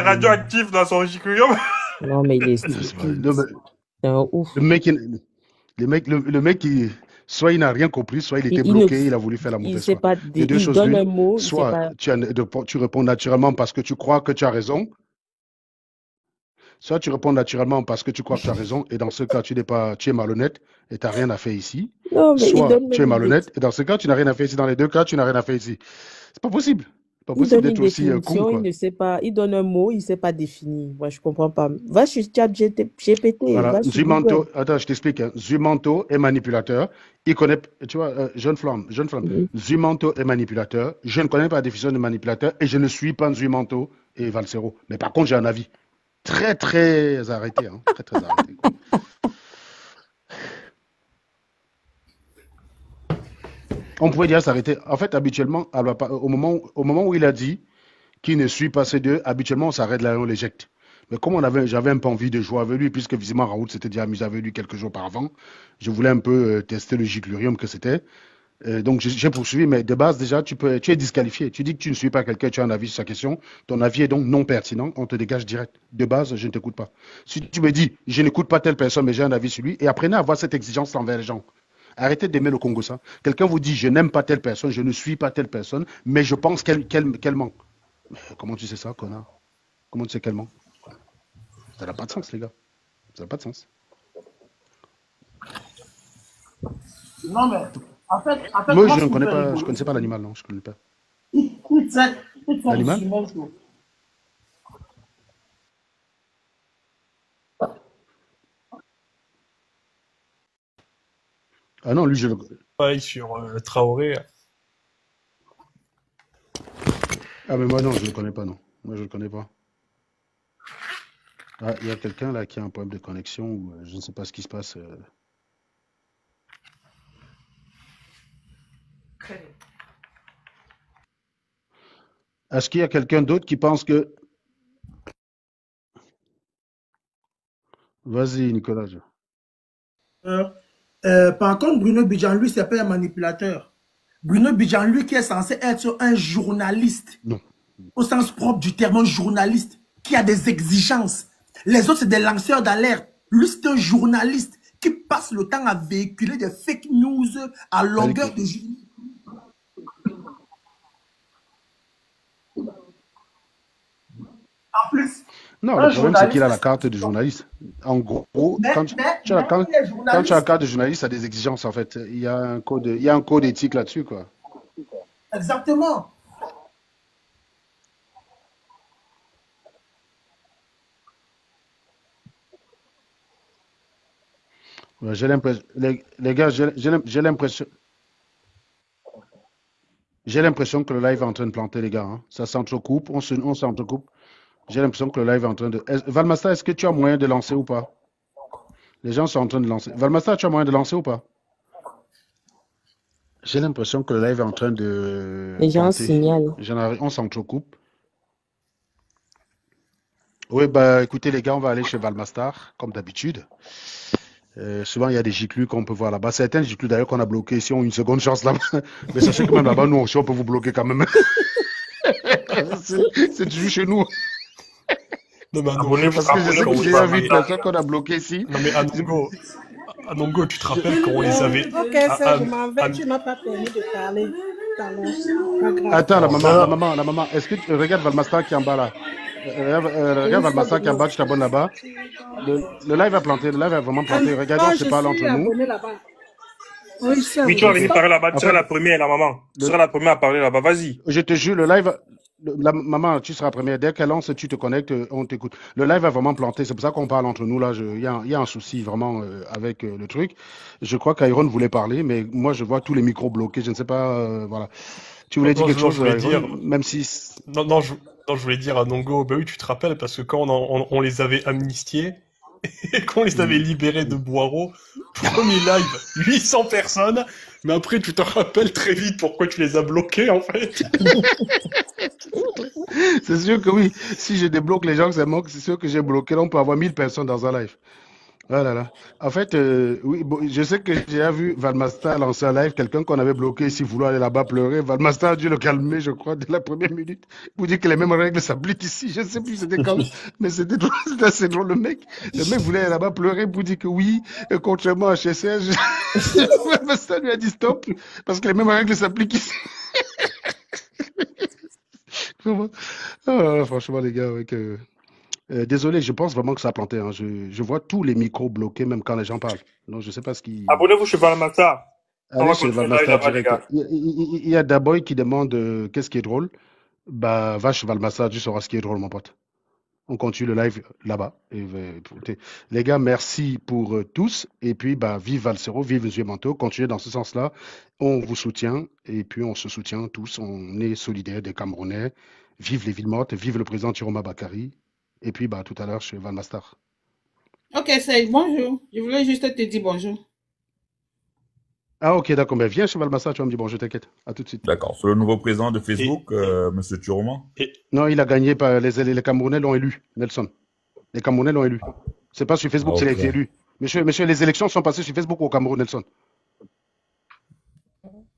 Speaker 2: radioactif dans son Jiclum.
Speaker 16: Non, mais il est stupide. C'est un ouf.
Speaker 1: Le mec, soit il n'a rien compris, soit il était bloqué, il a voulu faire la mauvaise foi. Les deux choses l'une, soit tu réponds naturellement parce que tu crois que tu as raison, soit tu réponds naturellement parce que tu crois que tu as raison, et dans ce cas, tu es malhonnête et tu n'as rien à faire ici.
Speaker 16: Non, mais
Speaker 1: soit tu es malhonnête et dans ce cas, tu n'as rien à faire ici. Dans les deux cas, tu n'as rien à faire ici. C'est pas possible. Pas possible d'être aussi con, quoi.
Speaker 16: Il ne sait pas, il donne un mot, il ne sait pas définir. Moi, je ne comprends pas. Va sur ChatGPT.
Speaker 1: Voilà. Zumanto, attends, je t'explique. Hein. Zumanto est manipulateur. Il connaît, tu vois, jeune flamme. Zumanto est manipulateur. Je ne connais pas la définition de manipulateur et je ne suis pas Zumanto et Valsero. Mais par contre, j'ai un avis très, très arrêté. Hein. Très, très arrêté. Quoi. On pouvait déjà s'arrêter. En fait, habituellement, au moment où il a dit qu'il ne suit pas ces deux, habituellement, on s'arrête là et on l'éjecte. Mais comme j'avais un peu envie de jouer avec lui, puisque visiblement Raoult s'était déjà amusé avec lui quelques jours auparavant, je voulais un peu tester le giclurium que c'était. Donc, j'ai poursuivi, mais de base, déjà, tu es disqualifié. Tu dis que tu ne suis pas quelqu'un, tu as un avis sur sa question. Ton avis est donc non pertinent, on te dégage direct. De base, je ne t'écoute pas. Si tu me dis, je n'écoute pas telle personne, mais j'ai un avis sur lui, et apprenez à avoir cette exigence envers les gens. Arrêtez d'aimer le Congo, ça. Quelqu'un vous dit, je n'aime pas telle personne, je ne suis pas telle personne, mais je pense qu'elle ment. Mais comment tu sais ça, connard? Comment tu sais qu'elle ment? Ça n'a pas de sens, les gars. Ça n'a pas de sens.
Speaker 9: Non, mais en fait
Speaker 1: Moi,
Speaker 9: moi,
Speaker 1: je
Speaker 9: ce
Speaker 1: ne
Speaker 9: qui me
Speaker 1: connais
Speaker 9: fait
Speaker 1: pas, je
Speaker 9: rigoler,
Speaker 1: connaissais pas l'animal, non, je ne connais pas.
Speaker 9: ils sont
Speaker 1: L'animal?
Speaker 9: musulmans, tout.
Speaker 1: Ah non, lui, je le...
Speaker 17: Pareil sur Traoré.
Speaker 1: Ah, mais moi, non, je ne le connais pas, non. Moi, je ne le connais pas. Ah, il y a quelqu'un là qui a un problème de connexion ou je ne sais pas ce qui se passe. Est-ce qu'il y a quelqu'un d'autre qui pense que... Vas-y, Nicolas.
Speaker 9: Par contre, Bruno Bidjan, lui, c'est pas un manipulateur. Bruno Bidjan, lui, qui est censé être un journaliste,
Speaker 1: Non.
Speaker 9: au sens propre du terme, un journaliste, qui a des exigences. Les autres, c'est des lanceurs d'alerte. Lui, c'est un journaliste qui passe le temps à véhiculer des fake news à longueur de journée. En plus,
Speaker 1: Non,
Speaker 9: un
Speaker 1: le problème, c'est qu'il a la
Speaker 9: journaliste,
Speaker 1: carte de journaliste. En gros, quand tu
Speaker 9: mais
Speaker 1: as
Speaker 9: il est
Speaker 1: la
Speaker 9: journaliste.
Speaker 1: carte de journaliste, ça a des exigences, en fait. Il y a un code éthique là-dessus, quoi.
Speaker 9: Exactement.
Speaker 1: Ouais, j'ai l'impression, les gars, j'ai l'impression que le live est en train de planter, les gars, hein. Ça s'entrecoupe, on s'entrecoupe. J'ai l'impression que le live est en train de... Valmasta, est-ce que tu as moyen de lancer ou pas? Les gens sont en train de lancer. Valmasta, tu as moyen de lancer ou pas? J'ai l'impression que le live est en train de
Speaker 13: Les gens
Speaker 1: planter.
Speaker 13: signalent.
Speaker 1: On s'entrecoupe. Oui, bah écoutez les gars, on va aller chez Valmastar, comme d'habitude. Souvent, il y a des giclus qu'on peut voir là-bas. Certains giclus d'ailleurs qu'on a bloqués ici ont une seconde chance là-bas. Mais sachez que même là-bas, nous aussi, on peut vous bloquer quand même. C'est toujours chez nous.
Speaker 17: Non, mais
Speaker 1: Parce que je sais que j'ai déjà vu une personne qu'on a bloquée ici.
Speaker 17: Non, mais Anongo, tu te rappelles quand on les avait...
Speaker 16: Ok, ça, je m'en vais. Tu m'as pas permis de parler tout à l'heure. Pas grave.
Speaker 1: Attends, la maman, est-ce que tu regardes Valmastar qui est en bas là? Regarde Valmastar qui est en bas, tu t'abonnes là-bas. Le live a planté, le live a vraiment planté. Regardons, on se parle entre nous.
Speaker 2: Oui, tu vas venir parler là-bas. Tu seras la première, la maman. Tu seras la première à parler là-bas. Vas-y.
Speaker 1: Je te jure, le live... maman, tu seras la première. Dès qu'elle lance, tu te connectes, on t'écoute. Le live a vraiment planté. C'est pour ça qu'on parle entre nous là. Il y a un souci vraiment avec le truc. Je crois qu'Iron voulait parler, mais moi je vois tous les micros bloqués. Je ne sais pas. Voilà. Tu voulais dire quelque chose, Iron, même si.
Speaker 17: Non, je voulais dire à Nongo, bah oui, tu te rappelles, parce que quand on les avait amnistiés, et qu'on les avait libérés de Boireau, premier live, 800 personnes, mais après tu te rappelles très vite pourquoi tu les as bloqués en fait.
Speaker 1: C'est sûr que oui, si je débloque les gens, c'est sûr que j'ai bloqué, on peut avoir 1000 personnes dans un live. Ah là là. En fait, oui, bon, je sais que j'ai vu Valmastar lancer un live, quelqu'un qu'on avait bloqué ici vouloir aller là-bas pleurer. Valmastar a dû le calmer, je crois, dès la première minute. Pour dire que les mêmes règles s'appliquent ici. Je ne sais plus c'était quand, mais c'était assez drôle. Le mec voulait aller là-bas pleurer pour dire que oui, contrairement à CSS, Valmastar lui a dit stop, parce que les mêmes règles s'appliquent ici. Ah, franchement, les gars, avec... désolé, je pense vraiment que ça a planté. Hein. Je vois tous les micros bloqués, même quand les gens parlent. Donc, je ne sais pas ce qui...
Speaker 2: Abonnez-vous chez Valmastar.
Speaker 1: Allez chez Valmastar direct. Il y a Daboy qui demande qu'est-ce qui est drôle. Bah, va chez Valmastar, tu sauras ce qui est drôle, mon pote. On continue le live là-bas. Les gars, merci pour tous. Et puis, bah, vive Valsero, vive M. Manteau. Continuez dans ce sens-là. On vous soutient. Et puis, on se soutient tous. On est solidaires des Camerounais. Vive les villes mortes. Vive le président Tiroma Bakary. Et puis, bah, tout à l'heure, chez Valmastar.
Speaker 11: Ok, Serge, bonjour. Je voulais juste te dire bonjour.
Speaker 1: Ah, ok, d'accord. Mais viens chez Valmastar, tu vas me dire bonjour, t'inquiète. À tout de suite.
Speaker 18: D'accord. C'est le nouveau président de Facebook, Monsieur Tiroma.
Speaker 1: Non, il a gagné par les Camerounais l'ont élu, Nelson. Les Camerounais l'ont élu. C'est pas sur Facebook qu'il a été élu. Monsieur, les élections sont passées sur Facebook au Cameroun, Nelson.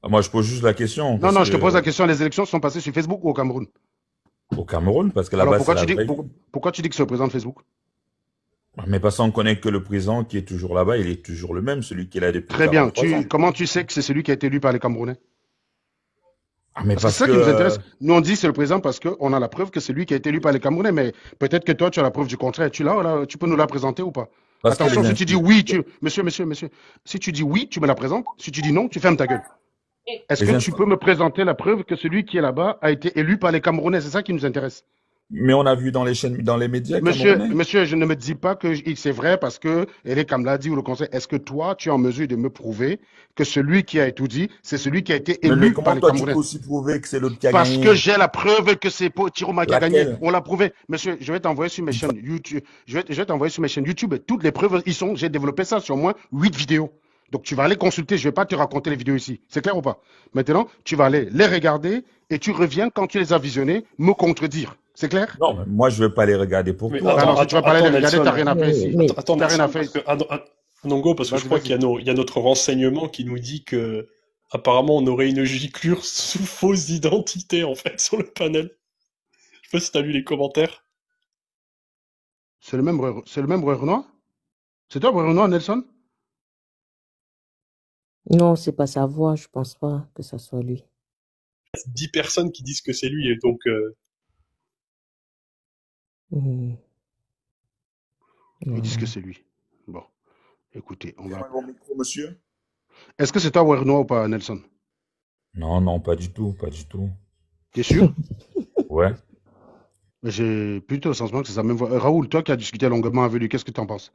Speaker 18: Moi, je pose juste la question.
Speaker 1: Non, je te pose la question. Les élections sont passées sur Facebook ou au Cameroun?
Speaker 18: Au Cameroun, parce que là-bas,
Speaker 1: pourquoi tu dis que c'est le président de Facebook?
Speaker 18: Mais parce qu'on connaît que le président qui est toujours là-bas, il est toujours le même, celui qui est là depuis.
Speaker 1: Très bien. Comment tu sais que c'est celui qui a été élu par les Camerounais?
Speaker 18: Ah, mais
Speaker 1: Parce que c'est
Speaker 18: parce
Speaker 1: ça
Speaker 18: que...
Speaker 1: qui nous intéresse. Nous, on dit c'est le président parce qu'on a la preuve que c'est lui qui a été élu par les Camerounais. Mais peut-être que toi, tu as la preuve du contraire. Tu l'as, là, tu peux nous la présenter ou pas?
Speaker 18: Parce que
Speaker 1: Attention,
Speaker 18: les
Speaker 1: si tu dis oui, monsieur, si tu dis oui, tu me la présentes. Si tu dis non, tu fermes ta gueule. Est-ce
Speaker 18: les
Speaker 1: que tu peux me présenter la preuve que celui qui est là-bas a été élu par les Camerounais? C'est ça qui nous intéresse.
Speaker 18: Mais on a vu dans les chaînes, dans les médias camerounais.
Speaker 1: Monsieur, je ne me dis pas que c'est vrai parce que Comme l'a dit ou le conseil. Est-ce que toi, tu es en mesure de me prouver que celui qui a étudié, c'est celui qui a été
Speaker 18: Mais
Speaker 1: élu par
Speaker 18: comment
Speaker 1: les
Speaker 18: toi tu
Speaker 1: Camerounais?
Speaker 18: peux aussi prouver que c'est l'autre qui a
Speaker 1: Parce
Speaker 18: gagné?
Speaker 1: que j'ai la preuve que c'est Chiroma qui a gagné.
Speaker 18: Laquelle?
Speaker 1: On l'a prouvé. Monsieur, je vais t'envoyer sur mes chaînes YouTube. Je vais t'envoyer sur mes chaînes YouTube. Toutes les preuves y sont. J'ai développé ça sur au moins 8 vidéos. Donc, tu vas aller consulter. Je ne vais pas te raconter les vidéos ici. C'est clair ou pas? Maintenant, tu vas aller les regarder et tu reviens quand tu les as visionnées me contredire. C'est clair?
Speaker 18: Non, mais moi je veux pas les regarder pour
Speaker 17: Mais
Speaker 18: toi.
Speaker 1: Ah non, si tu vas pas aller les regarder,
Speaker 17: Nelson,
Speaker 1: t'as rien à faire ici.
Speaker 17: attends,
Speaker 1: T'as rien à
Speaker 17: Nelson,
Speaker 1: faire
Speaker 17: parce
Speaker 1: ici.
Speaker 17: que, Nongo, parce que je
Speaker 1: Vas-y,
Speaker 17: crois qu'il y a notre renseignement qui nous dit que apparemment on aurait une giclure sous fausse identité en fait sur le panel. Je sais pas si t'as lu les commentaires.
Speaker 1: C'est le même Renoir? C'est toi, Renoir, Nelson?
Speaker 16: Non, c'est pas sa voix, je pense pas que ça soit lui.
Speaker 17: 10 personnes qui disent que c'est lui et donc
Speaker 16: Hmm.
Speaker 1: Ils disent que c'est lui. Bon, écoutez, on va.
Speaker 8: Mon micro, monsieur.
Speaker 1: Est-ce que c'est toi, Renoir, ou pas, Nelson?
Speaker 18: Non, non, pas du tout, pas du tout.
Speaker 1: T'es sûr?
Speaker 18: Ouais.
Speaker 1: Mais j'ai plutôt le sentiment que c'est sa même voix. Raoul, toi qui as discuté longuement avec lui, qu'est-ce que tu en penses?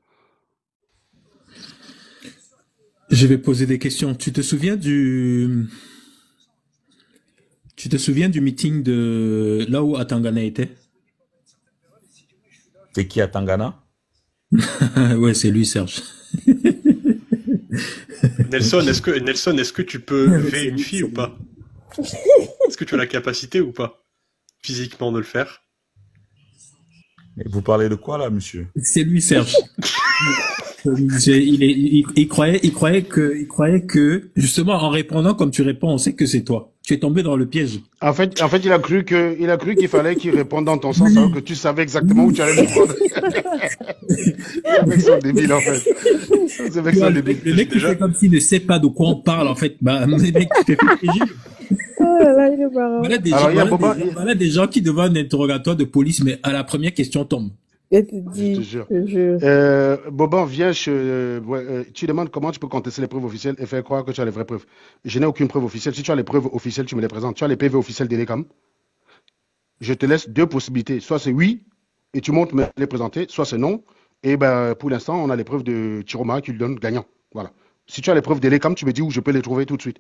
Speaker 3: Je vais poser des questions. Tu te souviens du meeting de là où Atangana était?
Speaker 18: C'est qui à Tangana?
Speaker 3: Ouais, c'est lui, Serge.
Speaker 17: Nelson, est-ce que tu peux lever une fille ou pas? Est-ce que tu as la capacité ou pas physiquement de le faire?
Speaker 18: Mais vous parlez de quoi là, monsieur?
Speaker 3: C'est lui, Serge. Il croyait que, justement, en répondant comme tu réponds, on sait que c'est toi. Tu es tombé dans le piège.
Speaker 1: En fait, il a cru qu'il fallait qu'il réponde dans ton sens, alors que tu savais exactement où tu allais le prendre. C'est avec son débile, en fait. C'est avec son débile.
Speaker 3: Le mec qui fait comme s'il ne sait pas de quoi on parle, en fait. Bah, le mec, tu t'es fait piéger. Voilà des gens qui devant un interrogatoire de police, mais à la première question tombent.
Speaker 1: Je te jure. Boban, viens, tu demandes comment tu peux contester les preuves officielles et faire croire que tu as les vraies preuves. Je n'ai aucune preuve officielle. Si tu as les preuves officielles, tu me les présentes. Tu as les PV officiels d'Elecam. Je te laisse deux possibilités. Soit c'est oui, et tu montes me les présenter, soit c'est non. Et ben, pour l'instant, on a les preuves de Chiroma qui lui donne gagnant. Voilà. Si tu as les preuves d'Elecam, tu me dis où je peux les trouver tout de suite.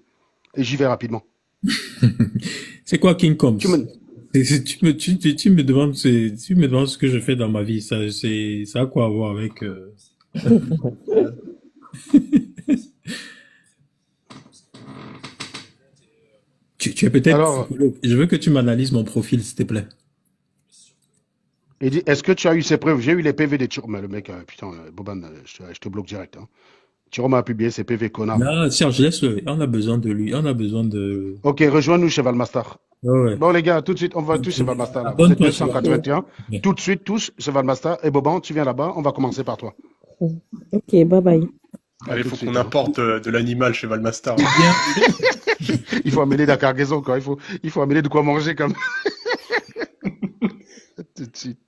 Speaker 1: Et j'y vais rapidement.
Speaker 3: C'est quoi King Kong? Tu me demandes, tu me demandes ce que je fais dans ma vie. Ça a quoi à voir avec, tu es peut-être. Alors, je veux que tu m'analyses mon profil, s'il te plaît.
Speaker 1: Il dit, est-ce que tu as eu ces preuves? J'ai eu les PV des Chiroma. Le mec, putain, Boban, je te bloque direct. Hein. Chiroma a publié ses PV, connard.
Speaker 3: Là, Serge, laisse-le. On a besoin de lui. On a besoin de...
Speaker 1: Ok, rejoins-nous chez Valmastar.
Speaker 3: Ouais.
Speaker 1: Bon, les gars, tout de suite, on va tous chez Valmastar. Là. Vous êtes 281. Tout de suite, tous chez Valmastar. Et Boban, tu viens là-bas. On va commencer par toi.
Speaker 16: Ok, bye bye.
Speaker 17: Allez, il faut qu'on apporte de l'animal chez Valmastar.
Speaker 1: Il faut amener de la cargaison, quoi. Il faut amener de quoi manger, comme. Tout de suite.